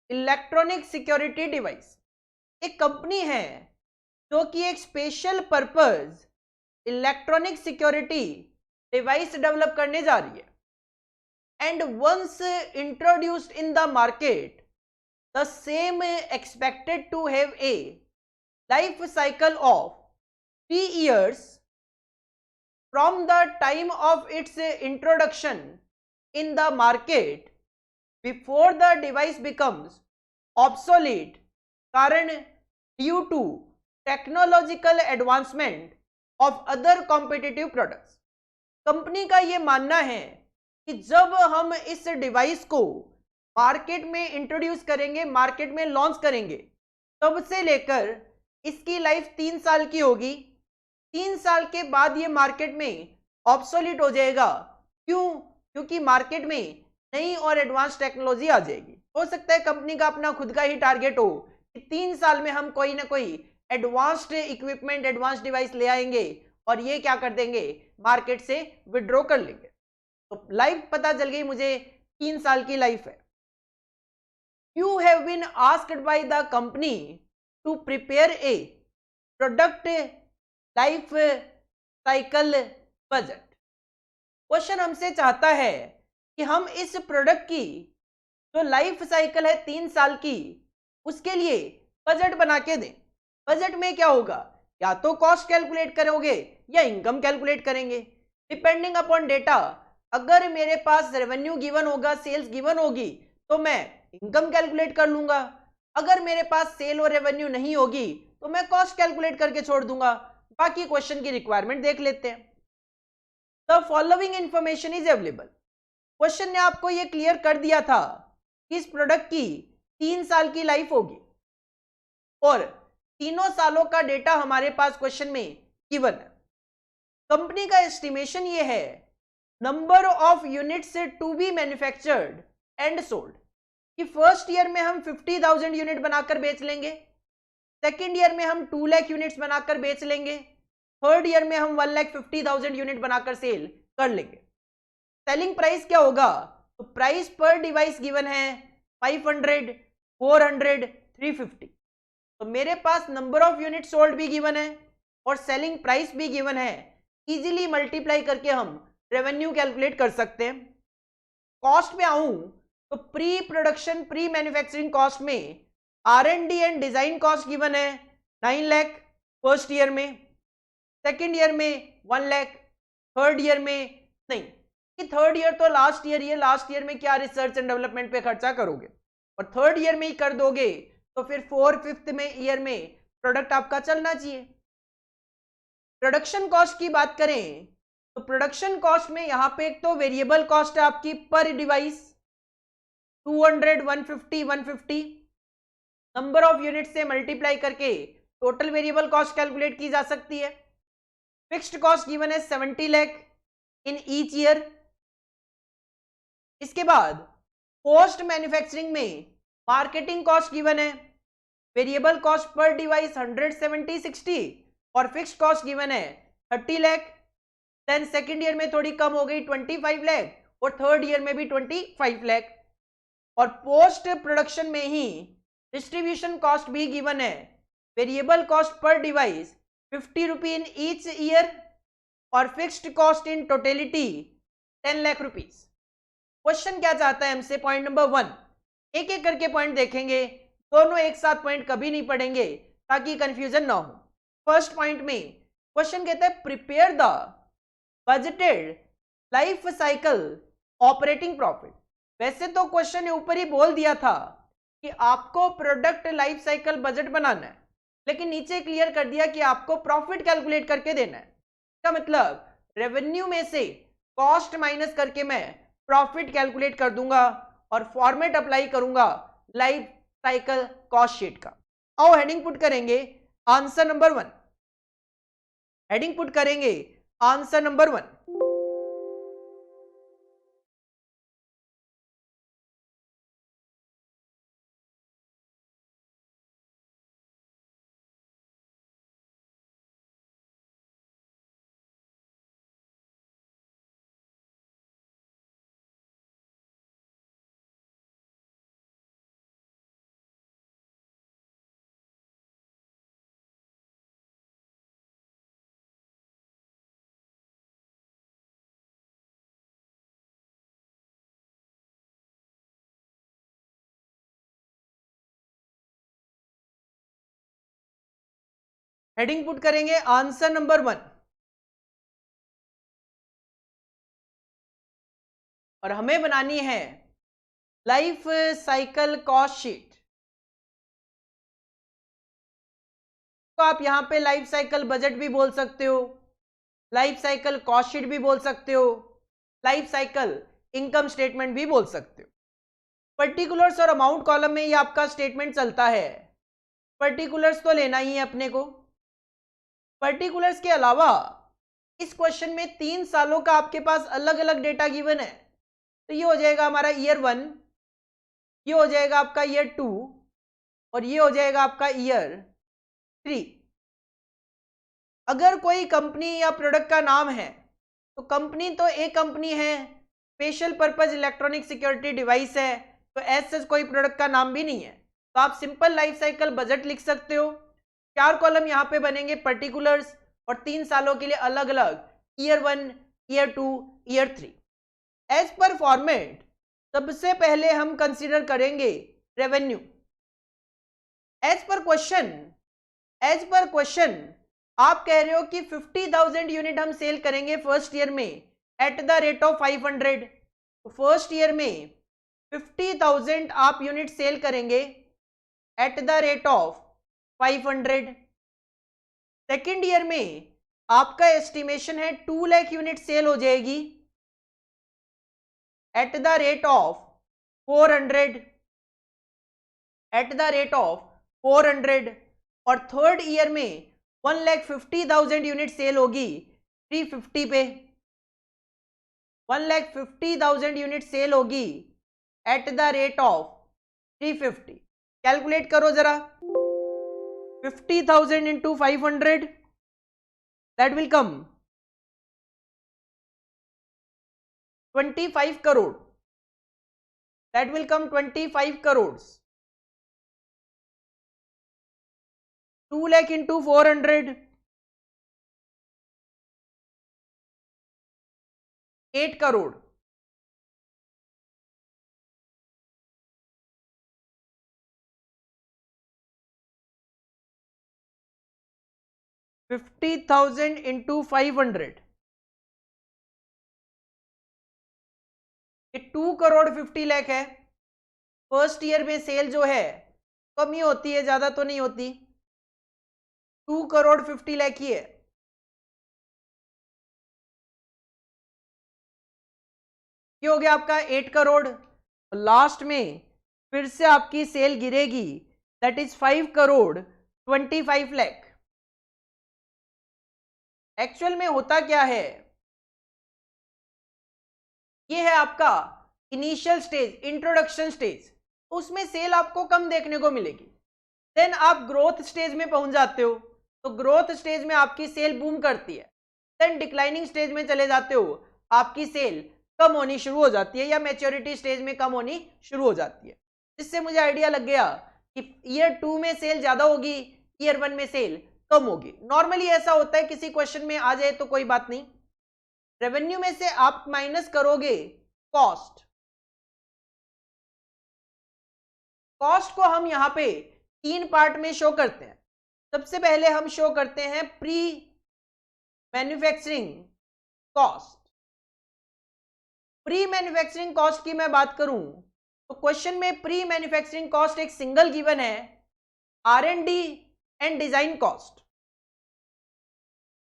electronic security device. एक कंपनी है जो कि एक special purpose electronic security device develop करने जा रही है, and once introduced in the market the same expected to have a life cycle of 3 years from the time of its introduction in the market before the device becomes obsolete कारण due to technological advancement of other competitive products। Company का ये मानना है कि जब हम इस डिवाइस को मार्केट में इंट्रोड्यूस करेंगे, मार्केट में लॉन्च करेंगे, तब से लेकर इसकी लाइफ 3 साल की होगी। 3 साल के बाद ये मार्केट में ऑब्सोलीट हो जाएगा। क्यों? क्योंकि मार्केट में नई और एडवांस टेक्नोलॉजी आ जाएगी। हो सकता है कंपनी का अपना खुद का ही टारगेट हो कि 3 साल में हम कोई ना कोई एडवांस्ड इक्विपमेंट, एडवांस डिवाइस ले आएंगे और ये क्या कर देंगे, मार्केट से विड्रॉ कर लेंगे। तो लाइफ पता चल गई मुझे 3 साल की लाइफ है। You have been asked by the company to prepare a product life cycle budget। Question हमसे चाहता है कि हम इस प्रोडक्ट की जो लाइफ साइकिल है 3 साल की, उसके लिए बजट बना के दें। बजट में क्या होगा, या तो कॉस्ट कैलकुलेट करोगे या इनकम कैलकुलेट करेंगे, डिपेंडिंग अपॉन डेटा। अगर मेरे पास रेवेन्यू गिवन होगा, सेल्स गिवन होगी, तो मैं इनकम कैलकुलेट कर लूंगा। अगर मेरे पास सेल और रेवेन्यू नहीं होगी तो मैं कॉस्ट कैलकुलेट करके छोड़ दूंगा। बाकी क्वेश्चन की रिक्वायरमेंट देख लेते हैं। The following information is available. Question ने आपको यह क्लियर कर दिया था कि इस प्रोडक्ट की 3 साल की लाइफ होगी और तीनों सालों का डेटा हमारे पास क्वेश्चन में गिवन है। कंपनी का एस्टिमेशन ये है number of units to be manufactured and sold कि फर्स्ट ईयर में हम 50,000 यूनिट बनाकर बेच लेंगे, सेकेंड ईयर में हम 2 लाख यूनिट्स बनाकर बेच लेंगे, थर्ड ईयर में हम 1,50,000 यूनिट बनाकर सेल कर लेंगे। सेलिंग प्राइस क्या होगा? तो प्राइस पर डिवाइस गिवन है 500, 400, 350। तो मेरे पास नंबर ऑफ यूनिट सोल्ड भी गिवन है और सेलिंग प्राइस भी गिवन है। इजीली मल्टीप्लाई करके हम रेवेन्यू कैलकुलेट कर सकते हैं। कॉस्ट पे आऊं तो pre production pre manufacturing cost में R&D and design cost given है 9 लाख फर्स्ट ईयर में, सेकेंड ईयर में 1 लाख, थर्ड ईयर में नहीं, कि थर्ड ईयर तो लास्ट ईयर, ये लास्ट ईयर में क्या रिसर्च एंड डेवलपमेंट पे खर्चा करोगे, और थर्ड ईयर में ही कर दोगे तो फिर 4/5 में ईयर में प्रोडक्ट आपका चलना चाहिए। प्रोडक्शन कॉस्ट की बात करें तो प्रोडक्शन कॉस्ट में यहां पे एक तो वेरिएबल कॉस्ट है आपकी पर डिवाइस 200, 150, 150, नंबर ऑफ यूनिट से मल्टीप्लाई करके टोटल वेरिएबल कॉस्ट कैलकुलेट की जा सकती है। फिक्स्ड कॉस्ट गिवन है 70 लाख इन ईच ईयर। इसके बाद पोस्ट मैन्युफैक्चरिंग में मार्केटिंग कॉस्ट गिवन है, वेरिएबल कॉस्ट पर डिवाइस 170, 60 और फिक्स्ड कॉस्ट गिवन है 30 लाख। देन सेकेंड ईयर में थोड़ी कम हो गई 25 लाख और थर्ड ईयर में भी 25 लाख। और पोस्ट प्रोडक्शन में ही डिस्ट्रीब्यूशन कॉस्ट भी गिवन है, variable cost per device 50 rupee in each year और fixed cost in totality 10 lakh rupees. Question क्या चाहता है हमसे? पॉइंट नंबर 1, एक एक करके पॉइंट देखेंगे, दोनों एक साथ पॉइंट कभी नहीं पढ़ेंगे ताकि कंफ्यूजन ना हो। फर्स्ट पॉइंट में क्वेश्चन कहता है prepare the budgeted life cycle operating profit. वैसे तो क्वेश्चन ने ऊपर ही बोल दिया था कि आपको प्रोडक्ट लाइफ साइकिल बजट बनाना है, लेकिन नीचे क्लियर कर दिया कि आपको प्रॉफिट कैलकुलेट करके देना है। इसका मतलब रेवेन्यू में से कॉस्ट माइनस करके मैं प्रॉफिट कैलकुलेट कर दूंगा और फॉर्मेट अप्लाई करूंगा लाइफ साइकिल कॉस्ट शीट का। आओ हेडिंग पुट करेंगे आंसर नंबर 1। हेडिंग पुट करेंगे आंसर नंबर 1। हेडिंग पुट करेंगे आंसर नंबर 1 और हमें बनानी है लाइफ साइकिल कॉस्ट शीट। तो आप यहां पे लाइफ साइकिल बजट भी बोल सकते हो, लाइफ साइकिल कॉस्ट शीट भी बोल सकते हो, लाइफ साइकिल इनकम स्टेटमेंट भी बोल सकते हो। पर्टिकुलर्स और अमाउंट कॉलम में ये आपका स्टेटमेंट चलता है। पर्टिकुलर्स तो लेना ही है अपने को। पर्टिकुलर्स के अलावा इस क्वेश्चन में 3 सालों का आपके पास अलग अलग डेटा गिवन है। तो ये हो जाएगा हमारा ईयर 1, ये हो जाएगा आपका ईयर 2 और ये हो जाएगा आपका ईयर 3। अगर कोई कंपनी या प्रोडक्ट का नाम है तो कंपनी तो एक कंपनी है, special purpose electronic security device है, तो ऐसे कोई प्रोडक्ट का नाम भी नहीं है। तो आप सिंपल लाइफ साइकिल बजट लिख सकते हो। 4 कॉलम यहाँ पे बनेंगे पर्टिकुलर्स और 3 सालों के लिए अलग अलग year 1, year 2, year 3। As per format सबसे पहले हम कंसीडर करेंगे रेवेन्यू। एज पर क्वेश्चन आप कह रहे हो कि 50,000 यूनिट हम सेल करेंगे फर्स्ट ईयर में एट द रेट ऑफ 500। तो फर्स्ट ईयर में 50,000 आप यूनिट सेल करेंगे at the rate of 500। Second year में आपका एस्टिमेशन है 2 लाख यूनिट सेल हो जाएगी at the rate of 400। At the rate of 400 और थर्ड ईयर में 1,50,000 यूनिट सेल होगी 350 पे, 1,50,000 यूनिट सेल होगी at the rate of 350। Calculate करो जरा, 50,000 into 500 that will come 25 crore, that will come 25 crores। 2 lakh into 400 8 crore। 50,000 into 500 ये 2 करोड़ 50 लाख है। फर्स्ट ईयर में सेल जो है कम ही होती है, ज्यादा तो नहीं होती, 2 करोड़ 50 लाख ही है। ये हो गया आपका 8 करोड़। लास्ट में फिर से आपकी सेल गिरेगी, that is 5 crore 25 lakh. Actual में होता क्या है, ये है आपका इनिशियल स्टेज, इंट्रोडक्शन स्टेज, उसमें सेल आपको कम देखने को मिलेगी। देन आप ग्रोथ स्टेज में पहुंच जाते हो, तो ग्रोथ स्टेज में आपकी सेल बूम करती है। देन डिक्लाइनिंग स्टेज में चले जाते हो, आपकी सेल कम होनी शुरू हो जाती है, या मैच्योरिटी स्टेज में कम होनी शुरू हो जाती है। जिससे मुझे आइडिया लग गया कि ईयर 2 में सेल ज्यादा होगी, ईयर 1 में सेल कम होगी। नॉर्मली ऐसा होता है, किसी क्वेश्चन में आ जाए तो कोई बात नहीं। रेवेन्यू में से आप माइनस करोगे कॉस्ट। कॉस्ट को हम यहां पे 3 पार्ट में शो करते हैं। सबसे पहले हम शो करते हैं pre manufacturing cost. Pre manufacturing cost की मैं बात करूं तो क्वेश्चन में प्री मैन्युफैक्चरिंग कॉस्ट एक सिंगल गिवन है, R&D and design cost.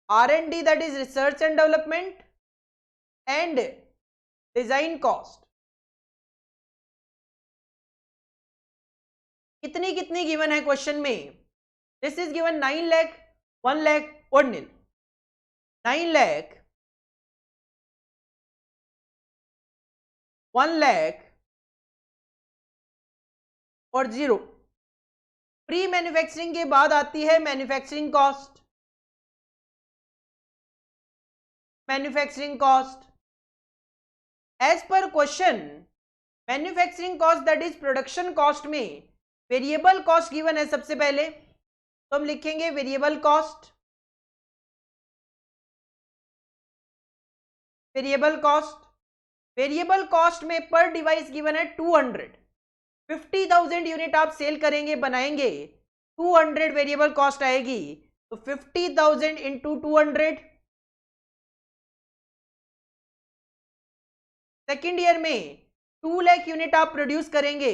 R&D that is research and development and design cost. कितनी कितनी गिवन है क्वेश्चन में, this is given 9 lakh, 1 lakh और नील। 9 लाख, 1 लाख और 0। प्री मैन्युफैक्चरिंग के बाद आती है manufacturing cost. Manufacturing cost as per question, manufacturing cost that is production cost में वेरिएबल कॉस्ट गिवन है। सबसे पहले तो हम लिखेंगे variable cost. Variable cost, variable cost में पर डिवाइस गिवन है 200। 50,000 यूनिट आप सेल करेंगे, बनाएंगे, 200 वेरिएबल कॉस्ट आएगी। तो 50,000 इंटू 200। सेकेंड ईयर में 2 लाख यूनिट आप प्रोड्यूस करेंगे,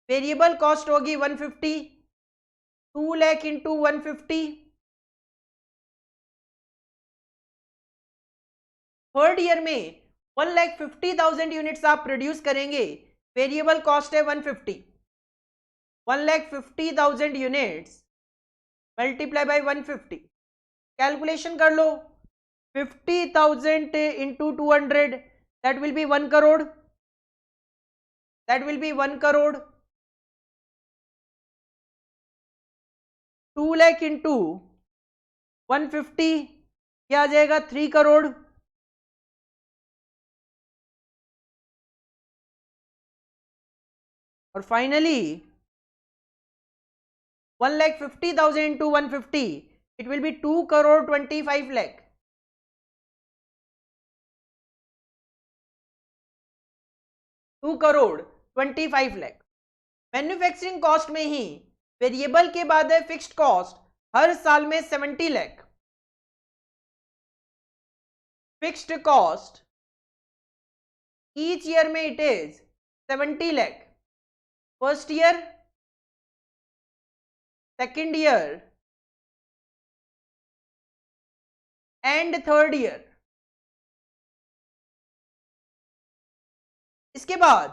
वेरिएबल कॉस्ट होगी 150। 2 लाख इंटू 150। थर्ड ईयर में 1,50,000 यूनिट्स आप प्रोड्यूस करेंगे, वेरिएबल कॉस्ट है 150। 1,50,000 यूनिट्स मल्टीप्लाई बाय 150, कैलकुलेशन कर लो। 50,000 into 200 that will be 1 crore. That will be 1 crore. 2 lakh into 150 क्या आ जाएगा, 3 करोड़। और finally 1,50,000 into 150 it will B 2 crore 25 lakh. 2 crore 25 lakh. Manufacturing cost में ही वेरिएबल के बाद है फिक्स्ड कॉस्ट, हर साल में 70 lakh. Fixed cost each year में it is 70 lakh. First year, second year and third year. इसके बाद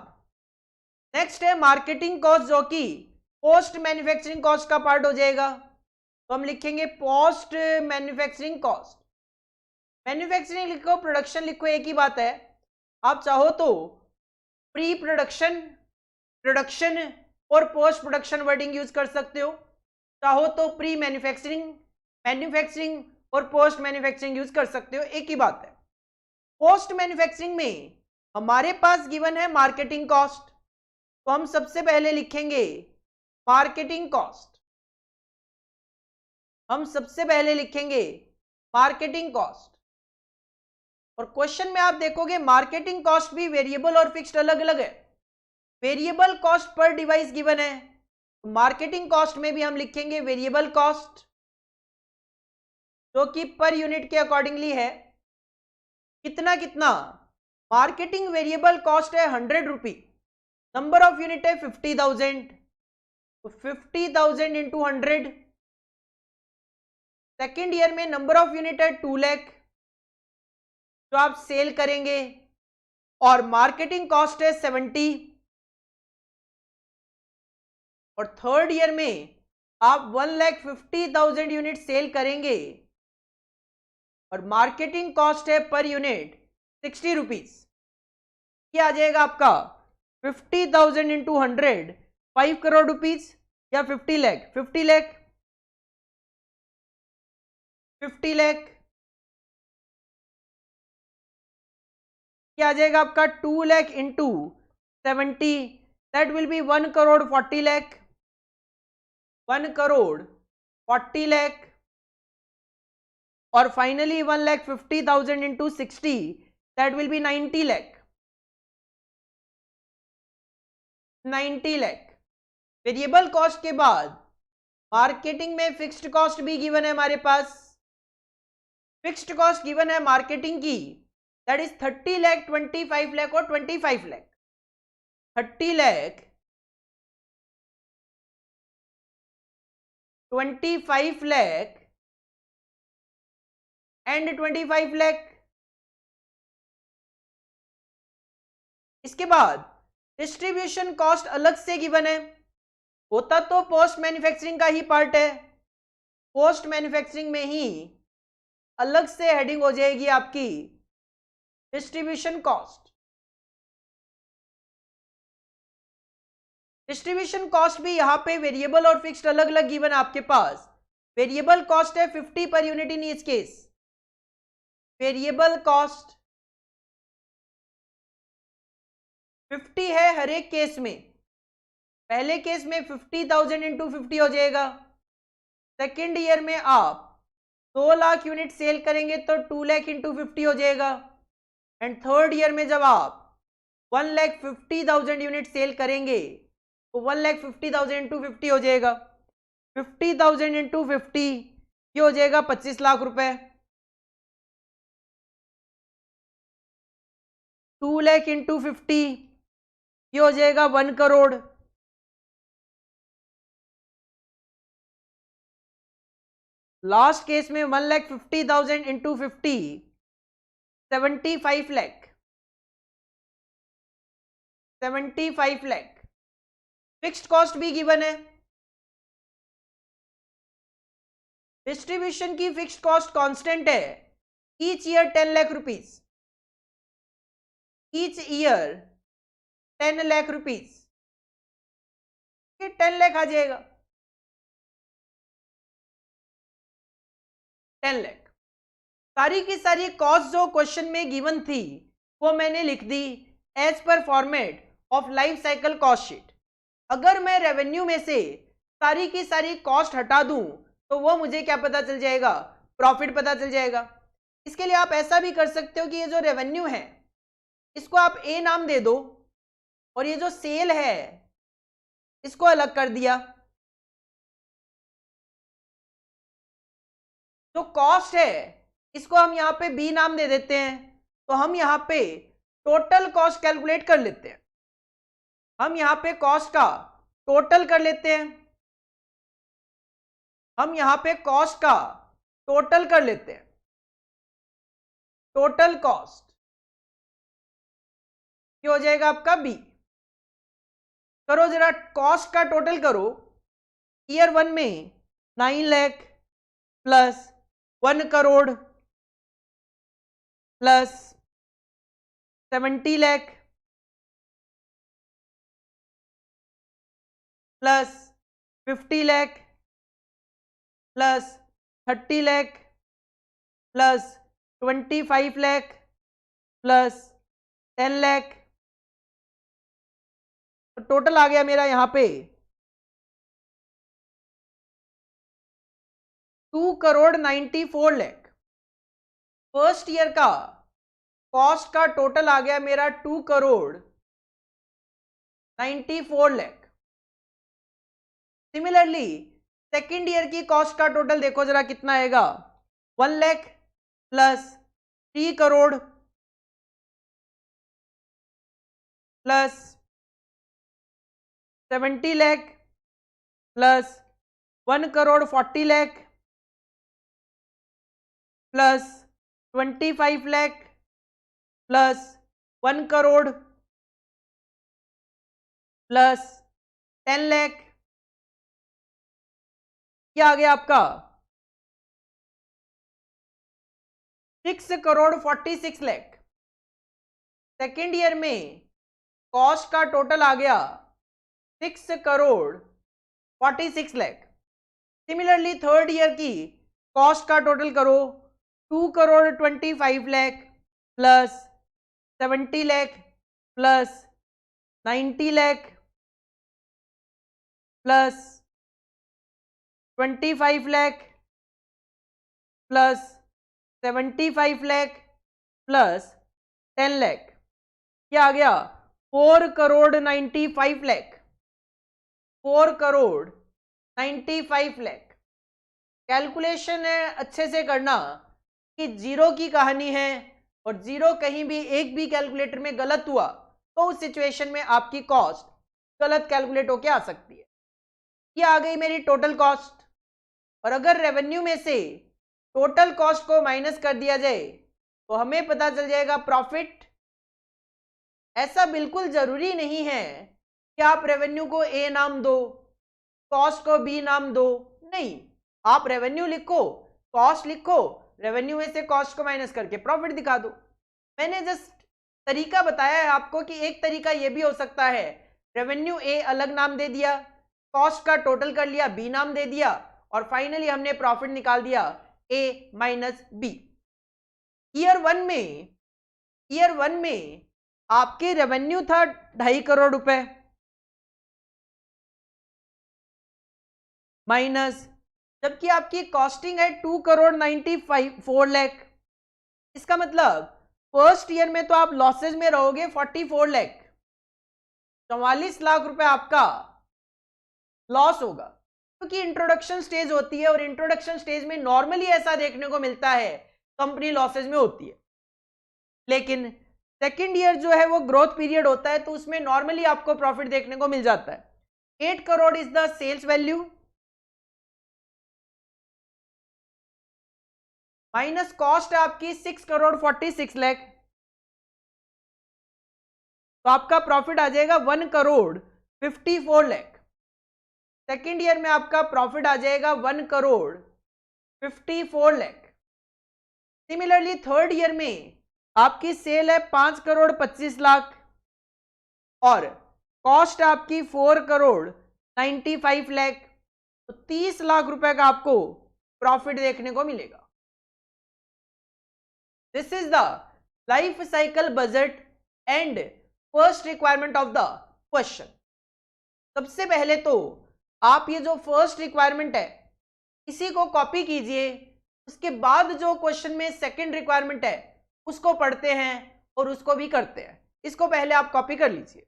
नेक्स्ट है मार्केटिंग कॉस्ट, जो कि पोस्ट मैन्युफैक्चरिंग कॉस्ट का पार्ट हो जाएगा, तो हम लिखेंगे पोस्ट मैन्युफैक्चरिंग कॉस्ट। मैन्युफैक्चरिंग लिखो, प्रोडक्शन लिखो, एक ही बात है। आप चाहो तो प्री प्रोडक्शन, प्रोडक्शन और पोस्ट प्रोडक्शन वर्डिंग यूज कर सकते हो, चाहो तो प्री मैन्युफैक्चरिंग, मैन्युफैक्चरिंग और पोस्ट मैन्युफैक्चरिंग यूज कर सकते हो, एक ही बात है। पोस्ट मैन्युफैक्चरिंग में हमारे पास गिवन है मार्केटिंग कॉस्ट, तो हम सबसे पहले लिखेंगे मार्केटिंग कॉस्ट। हम सबसे पहले लिखेंगे मार्केटिंग कॉस्ट। और क्वेश्चन में आप देखोगे मार्केटिंग कॉस्ट भी वेरिएबल और फिक्स्ड अलग अलग है। Variable cost per device given है, मार्केटिंग कॉस्ट में भी हम लिखेंगे वेरिएबल कॉस्ट, जो कि पर यूनिट के अकॉर्डिंगली है। कितना कितना, मार्केटिंग वेरिएबल कॉस्ट है 100 रुपी, नंबर ऑफ यूनिट है 50,000, तो 50,000 इंटू 100। सेकेंड ईयर में नंबर ऑफ यूनिट है 2 लाख जो आप सेल करेंगे, और मार्केटिंग कॉस्ट है 70। और थर्ड ईयर में आप 1,50,000 यूनिट सेल करेंगे और मार्केटिंग कॉस्ट है पर यूनिट 60 रुपीज। क्या आ जाएगा आपका 50,000 इंटू 100, 5 करोड़ रुपीज या 50 लाख, 50 लाख, 50 लाख। क्या आ जाएगा आपका 2 lakh into 70, that will be 1 crore 40 lakh, 1 crore 40 lakh. और finally 1,50,000 into 60, that will be 90 lakh, 90 lakh. Variable cost के बाद मार्केटिंग में फिक्स्ड कॉस्ट भी गिवन है हमारे पास। फिक्स्ड कॉस्ट गिवन है मार्केटिंग की, दैट इज 30 लाख, 25 लाख और 25 लाख। 30 लाख, 25 लाख एंड 25 लाख। इसके बाद डिस्ट्रीब्यूशन कॉस्ट अलग से गिवन है, होता तो पोस्ट मैन्युफैक्चरिंग का ही पार्ट है, पोस्ट मैन्युफैक्चरिंग में ही अलग से हेडिंग हो जाएगी आपकी डिस्ट्रीब्यूशन कॉस्ट। डिस्ट्रीब्यूशन कॉस्ट भी यहां पे वेरिएबल और फिक्स्ड अलग अलग गिवन आपके पास। वेरिएबल कॉस्ट है 50 per unit in each case, variable cost 50 है हर एक केस में। पहले केस में 50,000 इंटू 50 हो जाएगा, सेकेंड ईयर में आप 2 लाख यूनिट सेल करेंगे तो 2 लाख इंटू 50 हो जाएगा, एंड थर्ड ईयर में जब आप 1,50,000 यूनिट सेल करेंगे तो 1,50,000 इंटू 50 हो जाएगा, 50,000 इंटू 50 ये हो जाएगा 25 लाख रुपए, 2 लाख इंटू 50 ये हो जाएगा 1 करोड़। लास्ट केस में 1,50,000 into 50, 75 lakh, 75 lakh. Fixed cost भी गिवन है, डिस्ट्रीब्यूशन की फिक्स्ड कॉस्ट कांस्टेंट है, each year 10 lakh rupees, each year 10 lakh rupees, 10 lakh आ जाएगा, 10 लाख। सारी की सारी कॉस्ट जो क्वेश्चन में गिवन थी वो मैंने लिख दी as per format of life cycle cost sheet. अगर मैं रेवेन्यू में से सारी की सारी कॉस्ट हटा दूं तो वो मुझे क्या पता चल जाएगा, प्रॉफिट पता चल जाएगा। इसके लिए आप ऐसा भी कर सकते हो कि ये जो रेवेन्यू है इसको आप ए नाम दे दो, और ये जो सेल है इसको अलग कर दिया। जो कॉस्ट है इसको हम यहां पे बी नाम दे देते हैं, तो हम यहां पे टोटल कॉस्ट कैलकुलेट कर लेते हैं। हम यहां पे कॉस्ट का टोटल कर लेते हैं, हम यहां पे कॉस्ट का टोटल कर लेते हैं। टोटल कॉस्ट क्या हो जाएगा आपका बी। करो जरा, कॉस्ट का टोटल करो, ईयर 1 में 9 lakh plus 1 crore plus 70 lakh plus 50 lakh plus 30 lakh plus 25 lakh plus 10 lakh, तो टोटल आ गया मेरा यहां पे 2,94 लाख। फर्स्ट ईयर का कॉस्ट का टोटल आ गया मेरा 2,94 लाख। सिमिलरली सेकेंड ईयर की कॉस्ट का टोटल देखो जरा कितना आएगा, 1 lakh plus 3 crore plus 70 lakh plus 1 crore 40 lakh plus 25 lakh plus 1 crore plus 10 lakh, क्या आ गया आपका 6 करोड़ 46 लाख। सेकेंड ईयर में कॉस्ट का टोटल आ गया 6 crore 46 lakh. Similarly third year की कॉस्ट का टोटल करो 2 crore 25 lakh plus 70 lakh plus 90 lakh plus 25 lakh plus 75 lakh plus 10 lakh, क्या आ गया 4 करोड़ 95 लाख। 4 करोड़ 95 लाख। कैलकुलेशन है अच्छे से करना कि जीरो की कहानी है और जीरो कहीं भी एक भी कैलकुलेटर में गलत हुआ तो उस सिचुएशन में आपकी कॉस्ट गलत कैलकुलेट होके आ सकती है। ये आ गई मेरी टोटल कॉस्ट। और अगर रेवेन्यू में से टोटल कॉस्ट को माइनस कर दिया जाए तो हमें पता चल जाएगा प्रॉफिट। ऐसा बिल्कुल जरूरी नहीं है कि आप रेवेन्यू को ए नाम दो, कॉस्ट को बी नाम दो, नहीं, आप रेवेन्यू लिखो, कॉस्ट लिखो, रेवेन्यू में से कॉस्ट को माइनस करके प्रॉफिट दिखा दो। मैंने जस्ट तरीका बताया है आपको कि एक तरीका यह भी हो सकता है, रेवेन्यू ए अलग नाम दे दिया, कॉस्ट का टोटल कर लिया, बी नाम दे दिया और फाइनली हमने प्रॉफिट निकाल दिया ए माइनस बी। ईयर वन में आपके रेवेन्यू था 2.5 करोड़ रुपए माइनस, जबकि आपकी कॉस्टिंग है 2 करोड़ 94 लाख। इसका मतलब फर्स्ट ईयर में तो आप लॉसेज में रहोगे 44 लाख, 44 लाख रुपए आपका लॉस होगा, क्योंकि इंट्रोडक्शन स्टेज होती है और इंट्रोडक्शन स्टेज में नॉर्मली ऐसा देखने को मिलता है कंपनी लॉसेज में होती है। लेकिन सेकेंड ईयर जो है वो ग्रोथ पीरियड होता है तो उसमें नॉर्मली आपको प्रॉफिट देखने को मिल जाता है। 8 crore is the sales value minus cost है आपकी 6 करोड़ 46 लाख, तो आपका प्रॉफिट आ जाएगा 1 करोड़ 54 लाख। सेकेंड ईयर में आपका प्रॉफिट आ जाएगा 1 crore 54 lakh. Similarly third year में आपकी सेल है 5 करोड़ 25 लाख और कॉस्ट आपकी 4 करोड़ 95 लाख, तो 30 लाख रुपए का आपको प्रॉफिट देखने को मिलेगा। This is the life cycle budget and first requirement of the question. सबसे पहले तो आप ये जो फर्स्ट रिक्वायरमेंट है इसी को कॉपी कीजिए, उसके बाद जो क्वेश्चन में सेकंड रिक्वायरमेंट है उसको पढ़ते हैं और उसको भी करते हैं। इसको पहले आप कॉपी कर लीजिए।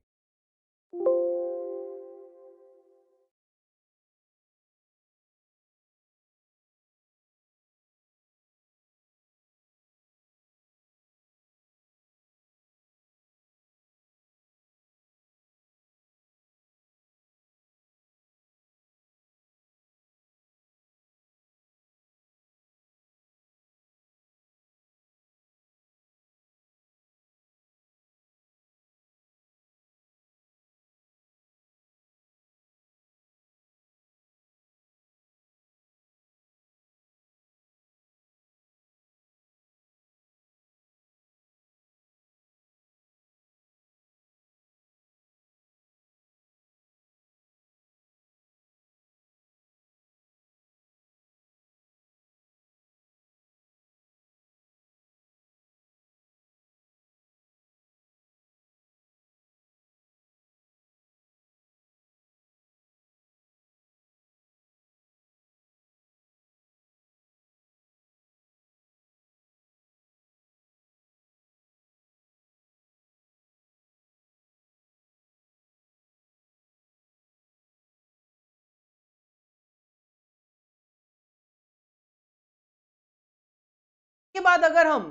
के बाद अगर हम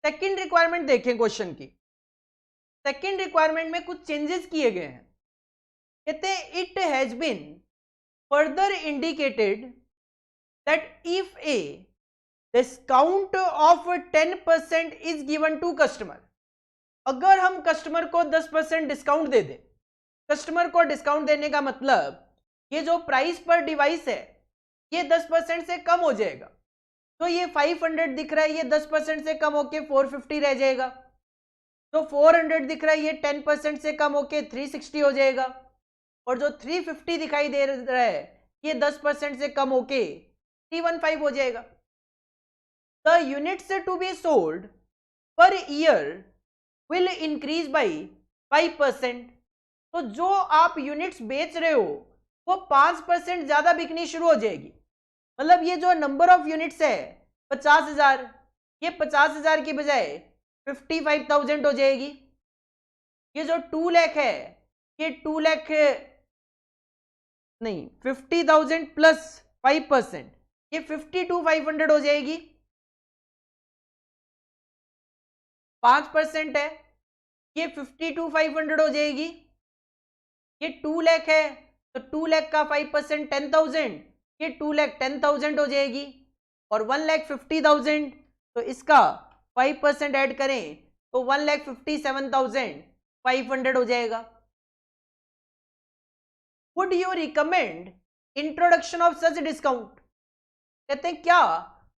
सेकंड रिक्वायरमेंट देखें क्वेश्चन की, सेकंड रिक्वायरमेंट में कुछ चेंजेस किए गए हैं। कहते हैं it has been further indicated that if a discount of 10% is given to customer, अगर हम कस्टमर को 10% डिस्काउंट दे दें, कस्टमर को डिस्काउंट देने का मतलब ये जो प्राइस पर डिवाइस है ये 10% से कम हो जाएगा। तो ये 500 दिख रहा है, ये 10% से कम होके 450 रह जाएगा। तो 400 दिख रहा है, ये 10% से कम होके 360 हो जाएगा। और जो 350 दिखाई दे रहा है ये 10% से कम होके 315 हो जाएगा। The units to be sold per year will increase by 5%। तो जो आप यूनिट्स बेच रहे हो वो 5% ज्यादा बिकनी शुरू हो जाएगी। मतलब ये जो नंबर ऑफ यूनिट्स है 50,000, ये 50,000 की बजाय 55,000 हो जाएगी। ये जो 2 लाख है ये 2 लाख नहीं, 50,000 प्लस 5%, ये 52,500 हो जाएगी। 5% है, ये 52,500 हो जाएगी। ये 2 लाख है तो 2 लाख का 5% 10,000, ये 2 लाख 10,000 हो जाएगी। और 1,50,000 तो इसका 5% ऐड करें तो 1,57,500 हो जाएगा। Would you recommend introduction of such discount? कहते हैं क्या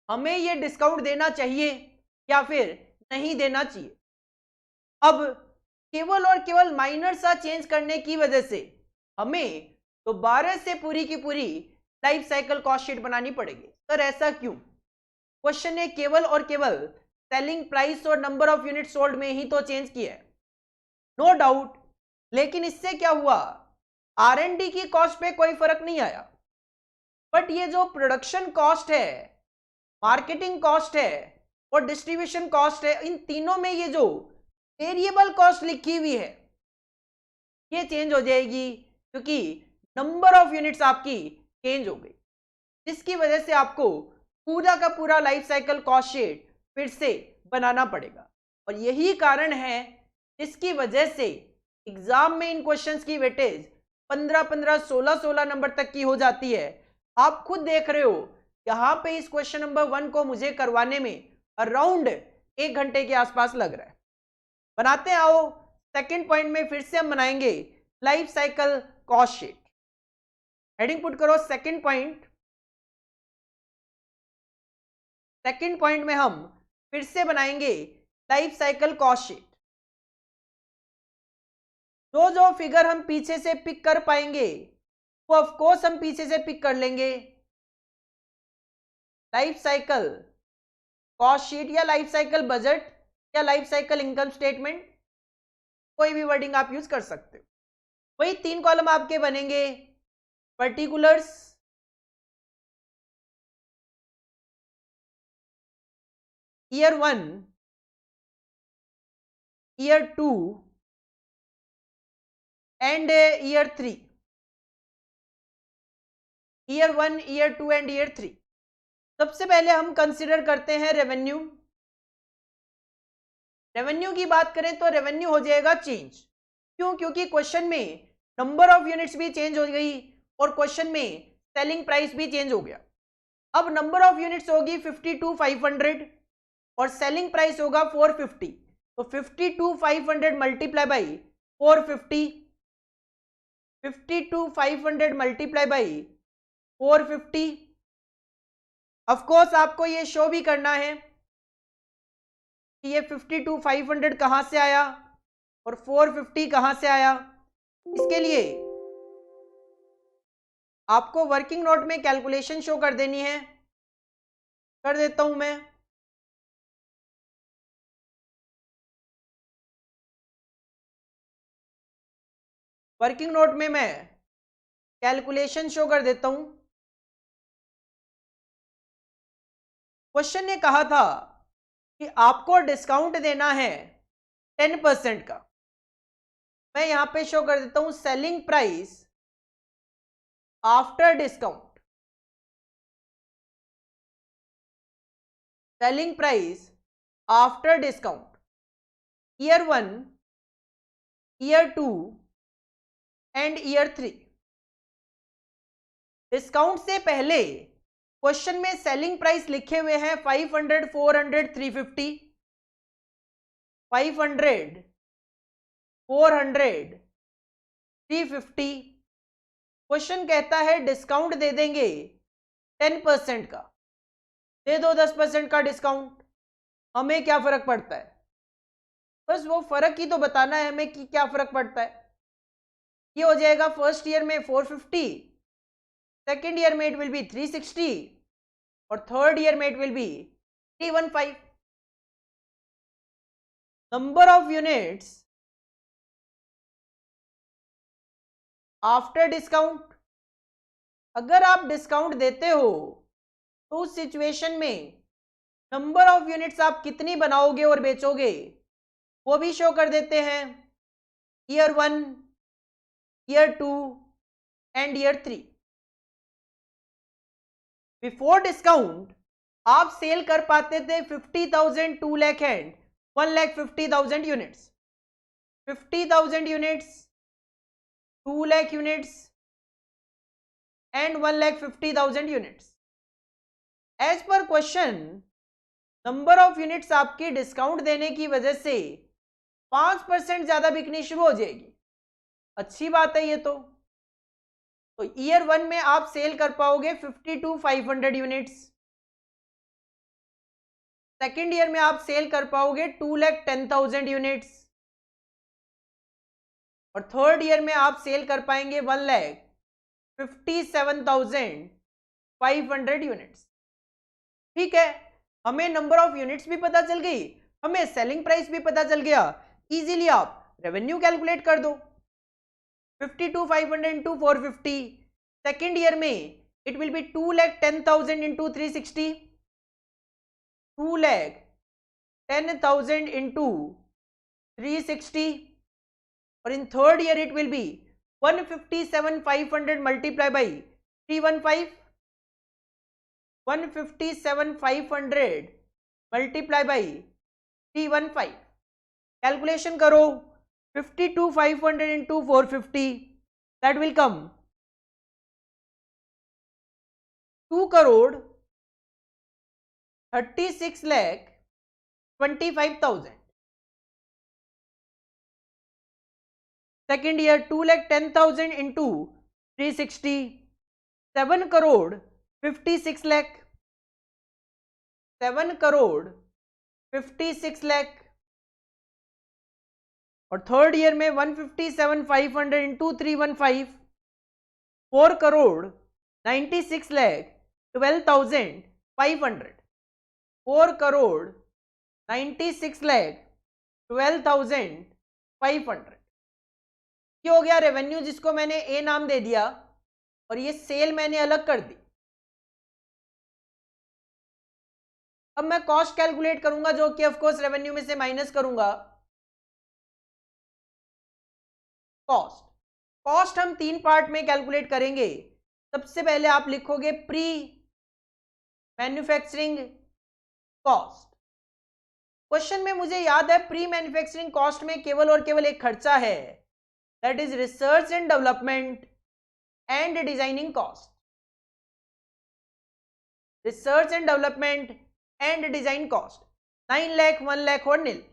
हमें ये डिस्काउंट देना चाहिए या फिर नहीं देना चाहिए। अब केवल और केवल माइनर सा चेंज करने की वजह से हमें दोबारा से पूरी की पूरी लाइफ साइकिल कॉस्ट शीट बनानी पड़ेगी। सर ऐसा क्यों? क्वेश्चन ने केवल और केवल सेलिंग प्राइस और नंबर ऑफ यूनिट सोल्ड में ही तो चेंज किया है, नो डाउट, लेकिन इससे क्या हुआ, R&D की कॉस्ट पे कोई फर्क नहीं आया। बट ये जो प्रोडक्शन कॉस्ट है, मार्केटिंग कॉस्ट है और डिस्ट्रीब्यूशन कॉस्ट है, इन तीनों में ये जो वेरिएबल कॉस्ट लिखी हुई है ये चेंज हो जाएगी क्योंकि नंबर ऑफ यूनिट्स आपकी चेंज हो गई, जिसकी वजह से आपको पूरा का पूरा लाइफ साइकिल कॉस्ट शीट फिर से बनाना पड़ेगा। और यही कारण है जिसकी वजह से एग्जाम में इन क्वेश्चंस की वेटेज 15-15, 16-16 नंबर तक की हो जाती है। आप खुद देख रहे हो यहाँ पे इस क्वेश्चन नंबर 1 को मुझे करवाने में अराउंड 1 घंटे के आसपास लग रहा है। बनाते हैं, आओ सेकंड पॉइंट में फिर से हम बनाएंगे life cycle cost sheet. Heading put करो सेकंड पॉइंट। सेकंड पॉइंट में हम फिर से बनाएंगे लाइफ साइकिल कॉस्ट शीट। जो जो फिगर हम पीछे से पिक कर पाएंगे वो ऑफ कोर्स हम पीछे से पिक कर लेंगे। लाइफ साइकिल कॉस्ट शीट या लाइफ साइकिल बजट या लाइफ साइकिल इनकम स्टेटमेंट, कोई भी वर्डिंग आप यूज कर सकते हो। वही 3 कॉलम आपके बनेंगे, particulars, year 1, year 2 and year 3। Year 1, year 2 and year 3। सबसे पहले हम कंसिडर करते हैं रेवेन्यू। रेवेन्यू की बात करें तो रेवेन्यू हो जाएगा चेंज। क्यों? क्योंकि क्वेश्चन में नंबर ऑफ यूनिट्स भी चेंज हो गई और क्वेश्चन में सेलिंग प्राइस भी चेंज हो गया। अब नंबर ऑफ यूनिट्स होगी 52,500 और सेलिंग प्राइस होगा 450। तो 52,500 multiply by 450, 52,500 multiply by 450। Of course आपको ये शो भी करना है कि ये 52,500 कहां से आया और 450 कहां से आया। इसके लिए आपको वर्किंग नोट में कैलकुलेशन शो कर देनी है। कर देता हूं मैं। वर्किंग नोट में मैं कैलकुलेशन शो कर देता हूं। क्वेश्चन ने कहा था कि आपको डिस्काउंट देना है 10% का। मैं यहां पे शो कर देता हूं selling price after discount. Selling price after discount year 1, year 2 and year 3। Discount से पहले क्वेश्चन में सेलिंग प्राइस लिखे हुए हैं 500, 400, 350, 500, 400, 350। क्वेश्चन कहता है डिस्काउंट दे देंगे 10% का, दे दो 10% का डिस्काउंट, हमें क्या फर्क पड़ता है? बस वो फर्क ही तो बताना है हमें कि क्या फर्क पड़ता है। ये हो जाएगा फर्स्ट ईयर में 450, सेकेंड ईयर में इट विल बी 360 और थर्ड ईयर में it will B 315। Number of units after discount, अगर आप डिस्काउंट देते हो तो उस सिचुएशन में नंबर ऑफ यूनिट्स आप कितनी बनाओगे और बेचोगे वो भी शो कर देते हैं, year 1, year 2 and year 3। Before discount आप सेल कर पाते थे 50,000, 2 lakh and 1,50,000 units, 50,000 units, 2 lakh units and 1,50,000 units. As per question number of units आपकी डिस्काउंट देने की वजह से 5% ज्यादा बिकनी शुरू हो जाएगी। अच्छी बात है ये तो ईयर 1 में आप सेल कर पाओगे 50-500 यूनिट्स, सेकेंड ईयर में आप सेल कर पाओगे 2,10,000 यूनिट्स और थर्ड ईयर में आप सेल कर पाएंगे 1,57,500 यूनिट्स। ठीक है, हमें नंबर ऑफ यूनिट्स भी पता चल गई, हमें सेलिंग प्राइस भी पता चल गया। इजीली आप रेवेन्यू कैलकुलेट कर दो, 52,500 इंटू 450, सेकेंड ईयर में it will be 2,10,000 into 360, 2,10,000 into 360 और in third year it will B 157,500 multiply by 315, 157,500 multiply by 315। Calculation करो, 52,500 into 450 that will come 2,36,25,000। Second year 2,10,000 into 360, 7,56 lakh, 7,56 lakh और थर्ड ईयर में 157,500 इंटू 315, 4,96,12,500, 4,96,12,500। ये हो गया रेवेन्यू जिसको मैंने ए नाम दे दिया और ये सेल मैंने अलग कर दी। अब मैं कॉस्ट कैलकुलेट करूंगा जो कि ऑफ कोर्स रेवेन्यू में से माइनस करूंगा। कॉस्ट हम 3 पार्ट में कैलकुलेट करेंगे। सबसे पहले आप लिखोगे प्री मैन्युफैक्चरिंग कॉस्ट। क्वेश्चन में मुझे याद है प्री मैन्युफैक्चरिंग कॉस्ट में केवल और केवल एक खर्चा है, that is research and development and designing cost. Research and development and design cost 9 lakh, 1 lakh और नील।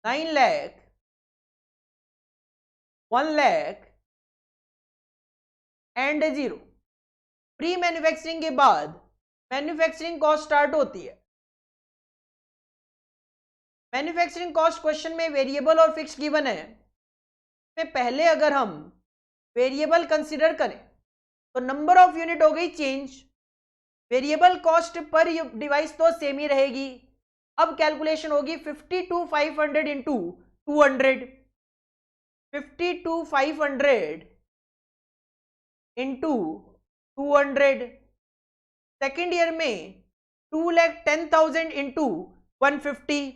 9 lakh, 1 lakh and 0। Pre manufacturing के बाद मैन्युफैक्चरिंग कॉस्ट स्टार्ट होती है। मैन्युफैक्चरिंग कॉस्ट क्वेश्चन में वेरिएबल और फिक्स गिवन है। में पहले अगर हम वेरिएबल कंसीडर करें तो नंबर ऑफ यूनिट हो गई change, variable cost per device तो सेम ही रहेगी। अब कैलकुलेशन होगी 52,500 इंटू 200, 52,500 इंटू 200। सेकेंड ईयर में 2,10,000 इंटू 150,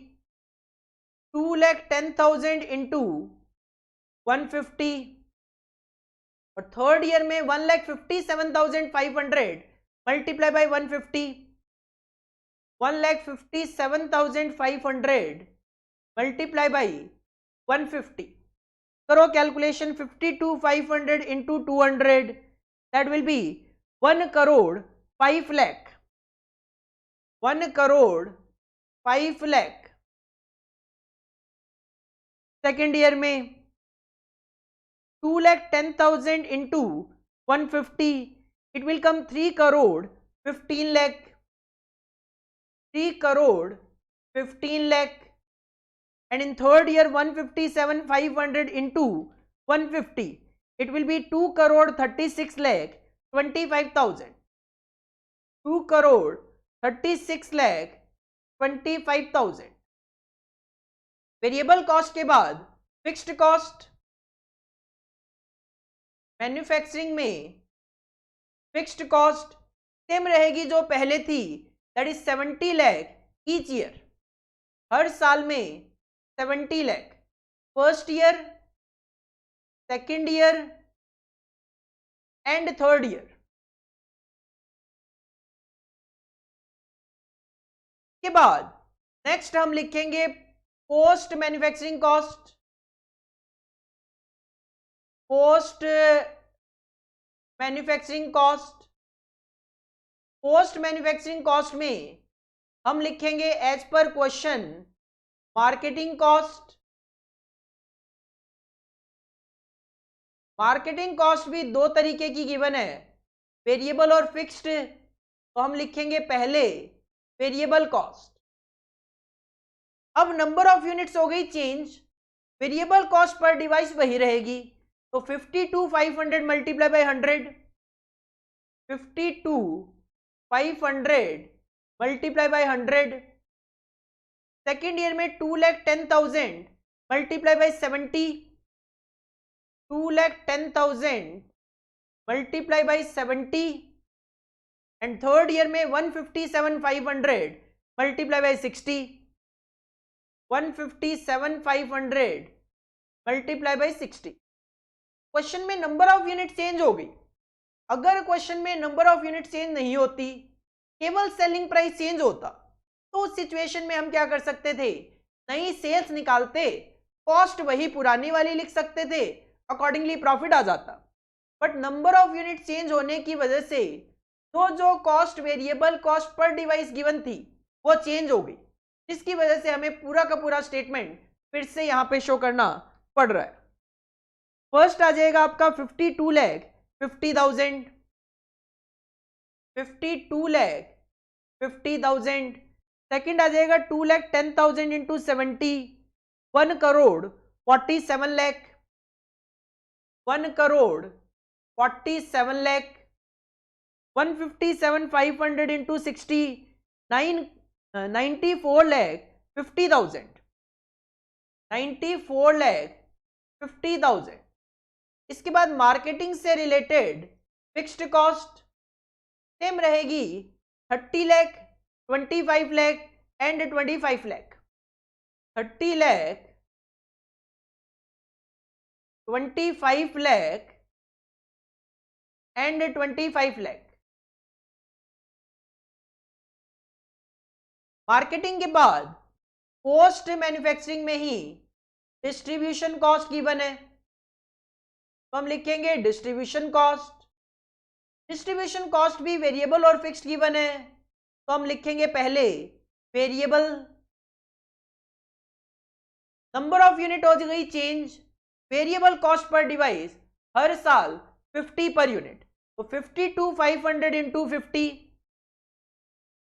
2,10,000 इंटू 150 और थर्ड ईयर में 1,57,500 मल्टीप्लाई बाई 150, 1,57,500 मल्टीप्लाई बाई 150. करो calculation. 52,500 into 200, that will be 1 crore 5 lakh. 1 crore 5 lakh. Second year में 2,10,000 into 150, it will come 3 crore 15 lakh. 3 crore 15 lakh. And in third year 157,500 into 150, it will be 2 crore 36 lakh 25,000. 2 crore 36 lakh 25,000. Variable cost के बाद फिक्स्ड कॉस्ट. मैन्युफैक्चरिंग में फिक्स्ड कॉस्ट सेम रहेगी जो पहले थी, that is 70 lakh each year. हर साल में 70 lakh. First year, second year and third year. के बाद नेक्स्ट हम लिखेंगे post manufacturing cost. Post manufacturing cost. Post manufacturing cost में हम लिखेंगे as per question marketing cost. Marketing cost भी दो तरीके की गिवन है, वेरिएबल और फिक्स्ड. तो हम लिखेंगे पहले वेरिएबल कॉस्ट. अब नंबर ऑफ यूनिट्स हो गई change, variable cost per device वही रहेगी. तो 52,500 multiply by 100. 52,500 multiply by 100. Second year में 2,10,000 multiply by 70. 2,10,000 multiply by 70. And third year में 157,500 multiply by 60. 157,500 multiply by 60. Question में नंबर ऑफ यूनिट चेंज हो गई. अगर क्वेश्चन में नंबर ऑफ यूनिट चेंज नहीं होती, केवल सेलिंग प्राइस चेंज होता, तो उस सिचुएशन में हम क्या कर सकते थे, नई सेल्स निकालते, कॉस्ट वही पुरानी वाली लिख सकते थे, अकॉर्डिंगली प्रॉफिट आ जाता. But number of unit change होने की वजह से जो cost variable cost per device given थी वो चेंज हो गई, जिसकी वजह से हमें पूरा का पूरा स्टेटमेंट फिर से यहां पे शो करना पड़ रहा है. फर्स्ट आ जाएगा आपका 52,50,000. 52,50,000. सेकेंड आ जाएगा 2,10,000 इंटू 70, 1 करोड़ 47 लाख. 1 करोड़ 47 लाख. 157,500 इंटू 60, 94 लाख 50,000. 94 लाख 50,000. इसके बाद मार्केटिंग से रिलेटेड फिक्स्ड कॉस्ट सेम रहेगी, 30 lakh, 25 lakh and 25 lakh. 30 lakh, 25 lakh and 25 lakh. Marketing के बाद पोस्ट मैन्युफैक्चरिंग में ही डिस्ट्रीब्यूशन कॉस्ट गिवन है, तो हम लिखेंगे डिस्ट्रीब्यूशन कॉस्ट. डिस्ट्रीब्यूशन कॉस्ट भी वेरिएबल और फिक्स्ड गिवन है, तो हम लिखेंगे पहले वेरिएबल. नंबर ऑफ यूनिट हो गई change, variable cost per device हर साल 50 पर यूनिट. तो 52,500 इंटू 50,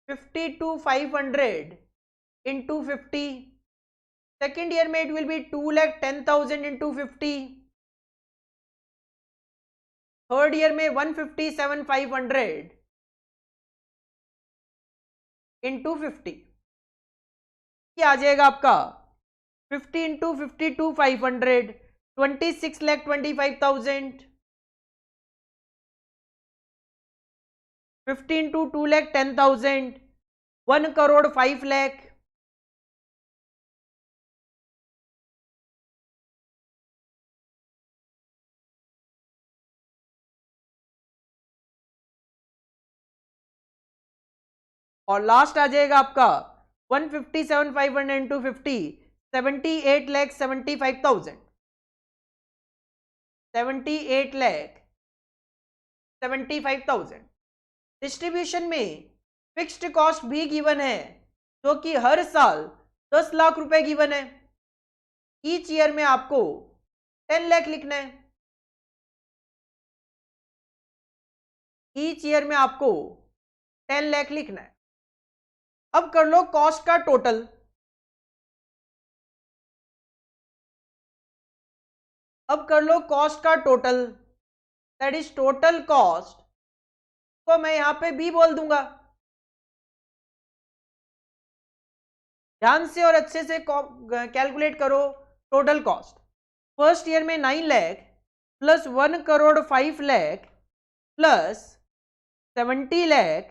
52,500 इंटू 50. सेकेंड ईयर में it will be 2,10,000 into 50. Third year में 157,500 इंटू 50. ये आ जाएगा आपका 50 इंटू 52,500, 26,25,000. 50 इंटू 2,10,000, 1 करोड़ 5 लाख. और लास्ट आ जाएगा आपका 157,500 into 50, 78,75,000, 78,75,000। डिस्ट्रीब्यूशन में फिक्स्ड कॉस्ट भी गिवन है जो कि हर साल 10 लाख रुपए गिवन है। ईच ईयर में आपको 10 लाख लिखना है। ईच ईयर में आपको 10 लाख लिखना है। अब कर लो कॉस्ट का टोटल। अब कर लो कॉस्ट का total, that is total cost को मैं यहां पे बी बोल दूंगा। ध्यान से और अच्छे से कैलकुलेट करो टोटल कॉस्ट। फर्स्ट ईयर में 9 lakh plus 1 crore 5 lakh plus 70 lakh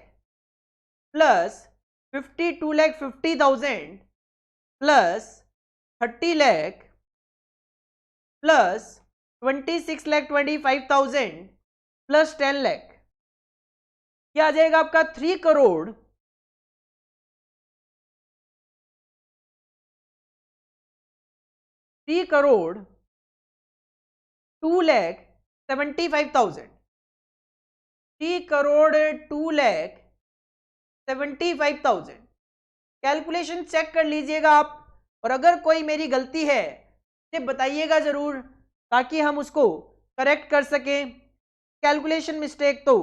plus 52,50,000 plus 30 lakh plus 26,25,000 plus 10 lakh, क्या आ जाएगा आपका 3 करोड़ 2,75,000, 3,02,75,000। कैलकुलेशन चेक कर लीजिएगा आप, और अगर कोई मेरी गलती है तो बताइएगा जरूर ताकि हम उसको करेक्ट कर सकें। कैलकुलेशन मिस्टेक तो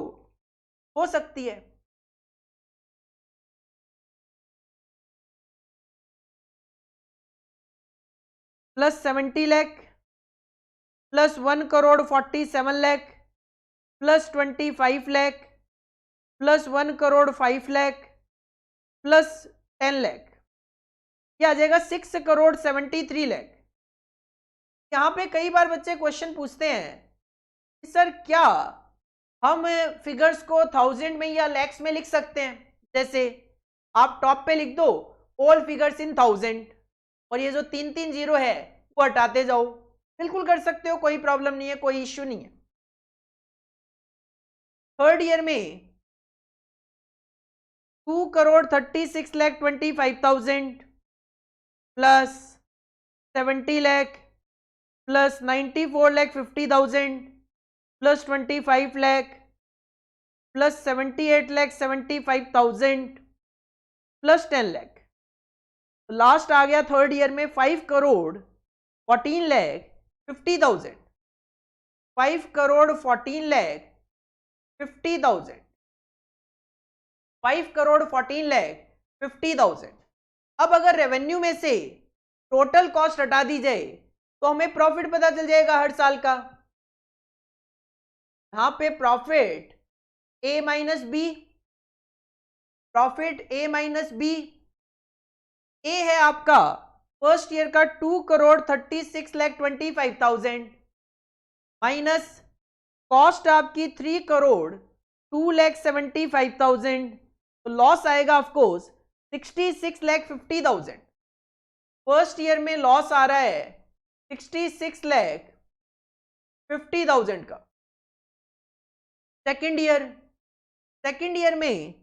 हो सकती है। Plus 70 lakh plus 1 crore 47 lakh plus 25 lakh plus 1 crore 5 lakh plus 10 lakh, क्या आ जाएगा 6 करोड़ 73 लाख। यहाँ पे कई बार बच्चे क्वेश्चन पूछते हैं कि सर क्या हम फिगर्स को 1000 में या लैक्स में लिख सकते हैं? जैसे आप टॉप पे लिख दो ऑल फिगर्स इन 1000 और ये जो 3-3 जीरो है वो हटाते जाओ। बिल्कुल कर सकते हो, कोई प्रॉब्लम नहीं है, कोई इश्यू नहीं है। थर्ड ईयर में 2 crore 36,25,000 plus 70 lakh plus 94,50,000 plus 25 lakh plus 78,75,000 plus 10 lakh. Last आ गया थर्ड ईयर में 5 करोड़ 14,50,000, 5 करोड़ 14,50,000, 5 करोड़ 14,50,000। अब अगर रेवेन्यू में से टोटल कॉस्ट हटा दी जाए तो हमें प्रॉफिट पता चल जाएगा हर साल का। यहां पे प्रॉफिट ए माइनस बी, प्रॉफिट ए माइनस बी। ए है आपका फर्स्ट ईयर का 2 करोड़ 36,25,000 माइनस कॉस्ट आपकी 3 करोड़ 2,75,000, तो लॉस आएगा ऑफकोर्स 66,50,000। फर्स्ट ईयर में लॉस आ रहा है 66,50,000 का। सेकेंड ईयर में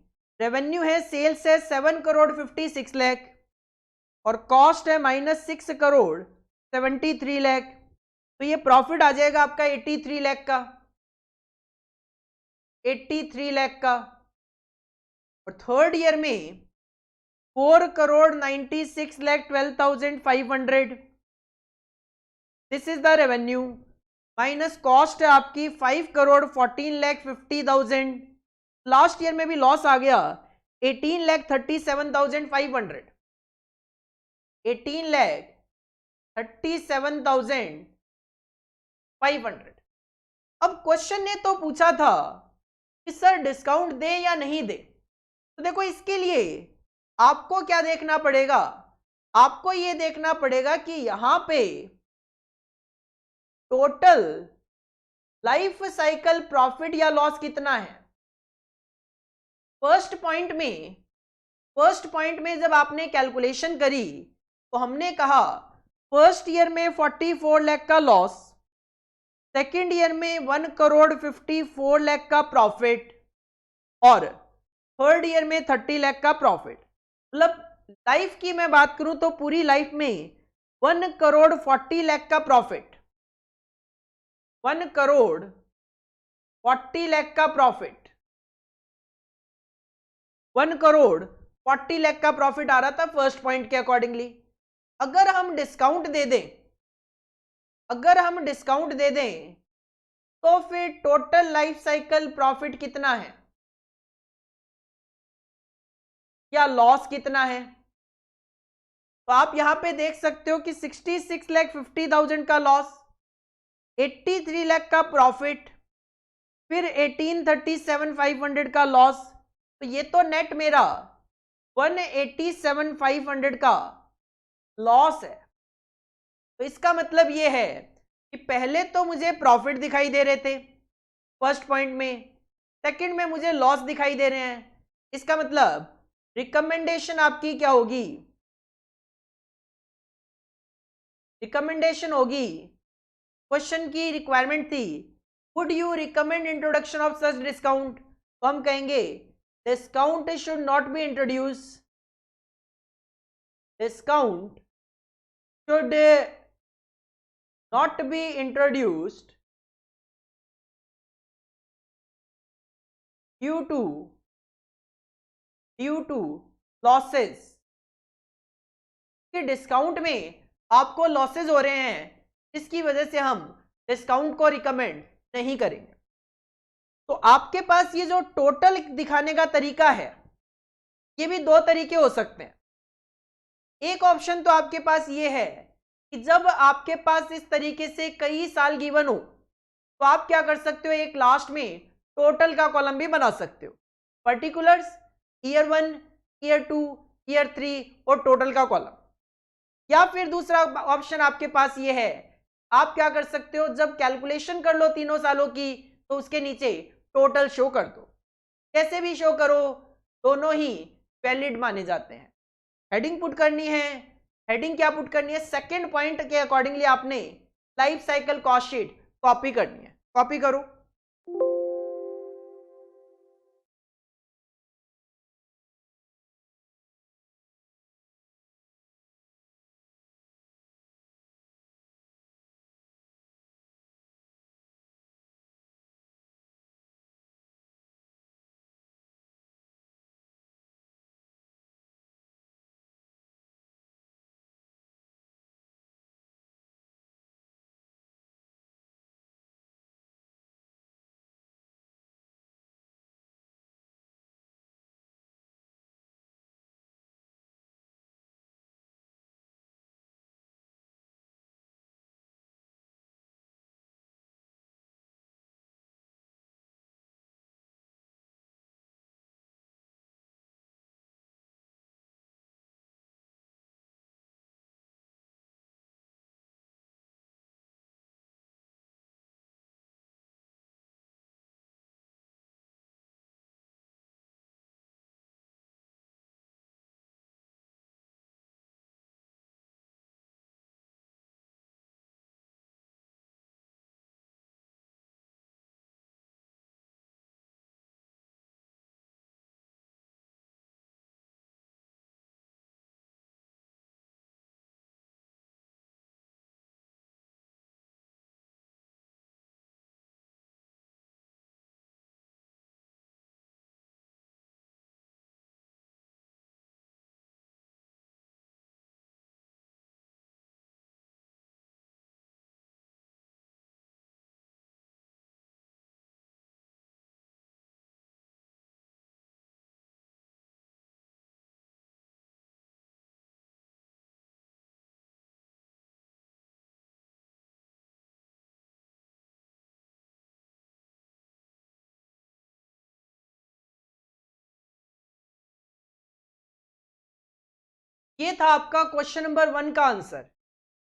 रेवेन्यू है, सेल्स है 7 करोड़ 56 लाख और कॉस्ट है माइनस 6 करोड़ 73 लाख, तो ये प्रॉफिट आ जाएगा आपका 83 लाख का, 83 लाख का। और थर्ड ईयर में 4 crore 96,12,500, this is the revenue minus cost है आपकी 5 करोड़ 14,50,000। लास्ट ईयर में भी लॉस आ गया 18,37,500, 18,37,500। अब क्वेश्चन ने तो पूछा था कि सर डिस्काउंट दे या नहीं दे, तो देखो इसके लिए आपको क्या देखना पड़ेगा, आपको ये देखना पड़ेगा कि यहां पे टोटल लाइफ साइकिल प्रॉफिट या लॉस कितना है। फर्स्ट पॉइंट में जब आपने कैलकुलेशन करी तो हमने कहा फर्स्ट ईयर में 44 लाख का लॉस, सेकेंड ईयर में 1 करोड़ 54 लाख का प्रॉफिट और थर्ड ईयर में 30 लाख का प्रॉफिट। मतलब लाइफ की मैं बात करूं तो पूरी लाइफ में 1 करोड़ 40 लाख का प्रॉफिट, 1 करोड़ 40 लाख का प्रॉफिट, 1 करोड़ 40 लाख का प्रॉफिट आ रहा था फर्स्ट पॉइंट के अकॉर्डिंगली। अगर हम डिस्काउंट दे दें, अगर हम डिस्काउंट दे दें तो फिर टोटल लाइफ साइकिल प्रॉफिट कितना है या लॉस कितना है? तो आप यहां पे देख सकते हो कि 66,50,000 का लॉस, 83 लाख का प्रॉफिट, फिर 1837,500 का लॉस। तो ये तो नेट मेरा 187,500 का लॉस है। तो इसका मतलब ये है कि पहले तो मुझे प्रॉफिट दिखाई दे रहे थे फर्स्ट पॉइंट में, सेकंड में मुझे लॉस दिखाई दे रहे हैं। इसका मतलब रिकमेंडेशन आपकी क्या होगी? रिकमेंडेशन होगी, क्वेश्चन की रिक्वायरमेंट थी would you recommend introduction of such discount, तो हम कहेंगे discount should not be introduce, discount should not be introduced due to losses। कि डिस्काउंट में आपको लॉसेस हो रहे हैं, इसकी वजह से हम डिस्काउंट को रिकमेंड नहीं करेंगे। तो आपके पास ये जो टोटल दिखाने का तरीका है, ये भी दो तरीके हो सकते हैं। एक ऑप्शन तो आपके पास ये है कि जब आपके पास इस तरीके से कई साल गिवन हो तो आप क्या कर सकते हो, एक लास्ट में टोटल का कॉलम भी बना सकते हो, पर्टिकुलर्स, ईयर 1, ईयर 2, ईयर 3 और टोटल का कॉलम। या फिर दूसरा ऑप्शन आपके पास ये है, आप क्या कर सकते हो, जब कैलकुलेशन कर लो तीनों सालों की तो उसके नीचे टोटल शो कर दो। कैसे भी शो करो, दोनों ही वैलिड माने जाते हैं। हेडिंग पुट करनी है, हेडिंग क्या पुट करनी है, सेकंड पॉइंट के अकॉर्डिंगली आपने life cycle cost sheet copy करनी है। कॉपी करो। ये था आपका क्वेश्चन नंबर 1 का आंसर।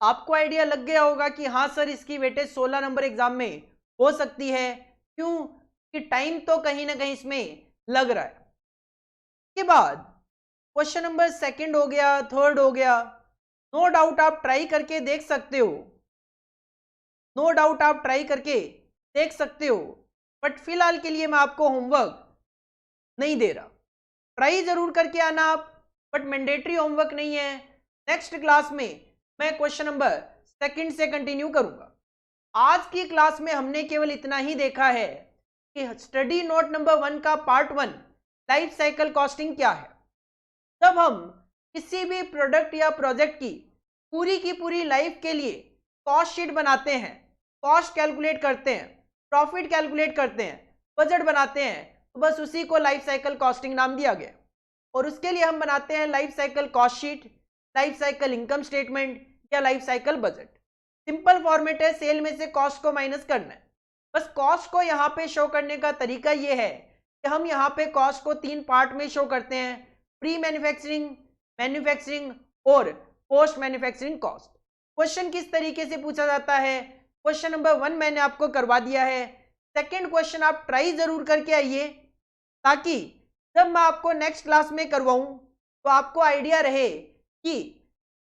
आपको आइडिया लग गया होगा कि हाँ सर इसकी वेटेज 16 नंबर एग्जाम में हो सकती है, क्यों कि टाइम तो कहीं ना कहीं इसमें लग रहा है। के बाद क्वेश्चन नंबर सेकंड हो गया, थर्ड हो गया, नो डाउट आप ट्राई करके देख सकते हो, नो डाउट आप ट्राई करके देख सकते हो, बट फिलहाल के लिए मैं आपको होमवर्क नहीं दे रहा। ट्राई जरूर करके आना आप, बट मैंडेटरी होमवर्क नहीं है। नेक्स्ट क्लास में मैं क्वेश्चन नंबर 2 से कंटिन्यू करूंगा। आज की क्लास में हमने केवल इतना ही देखा है कि स्टडी नोट नंबर 1 का पार्ट 1 लाइफ साइकिल कॉस्टिंग क्या है। जब हम किसी भी प्रोडक्ट या प्रोजेक्ट की पूरी लाइफ के लिए कॉस्ट शीट बनाते हैं, कॉस्ट कैलकुलेट करते हैं, प्रॉफिट कैलकुलेट करते हैं, बजट बनाते हैं, तो बस उसी को लाइफ साइकिल कॉस्टिंग नाम दिया गया। और उसके लिए हम बनाते हैं life cycle cost sheet, life cycle income statement या life cycle budget. Simple format है, सेल में से कॉस्ट को माइनस करना है। बस कॉस्ट को यहाँ पे शो करने का तरीका ये है कि हम यहाँ पे कॉस्ट को 3 पार्ट में शो करते हैं, प्री मैन्युफैक्चरिंग, मैन्युफैक्चरिंग और पोस्ट मैन्युफैक्चरिंग कॉस्ट। क्वेश्चन किस तरीके से पूछा जाता है, क्वेश्चन नंबर 1 मैंने आपको करवा दिया है। सेकंड क्वेश्चन आप ट्राई जरूर करके आइए, ताकि जब मैं आपको नेक्स्ट क्लास में करवाऊं तो आपको आइडिया रहे कि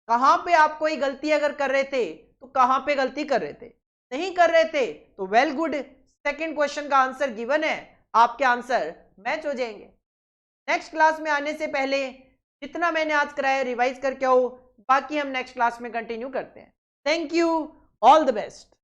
कहां पे आप कोई गलती अगर कर रहे थे तो कहां पे गलती कर रहे थे, नहीं कर रहे थे तो वेल गुड, सेकंड क्वेश्चन का आंसर गिवन है, आपके आंसर मैच हो जाएंगे। नेक्स्ट क्लास में आने से पहले जितना मैंने आज कराया रिवाइज करके आओ, बाकी हम नेक्स्ट क्लास में कंटिन्यू करते हैं। Thank you, all the best.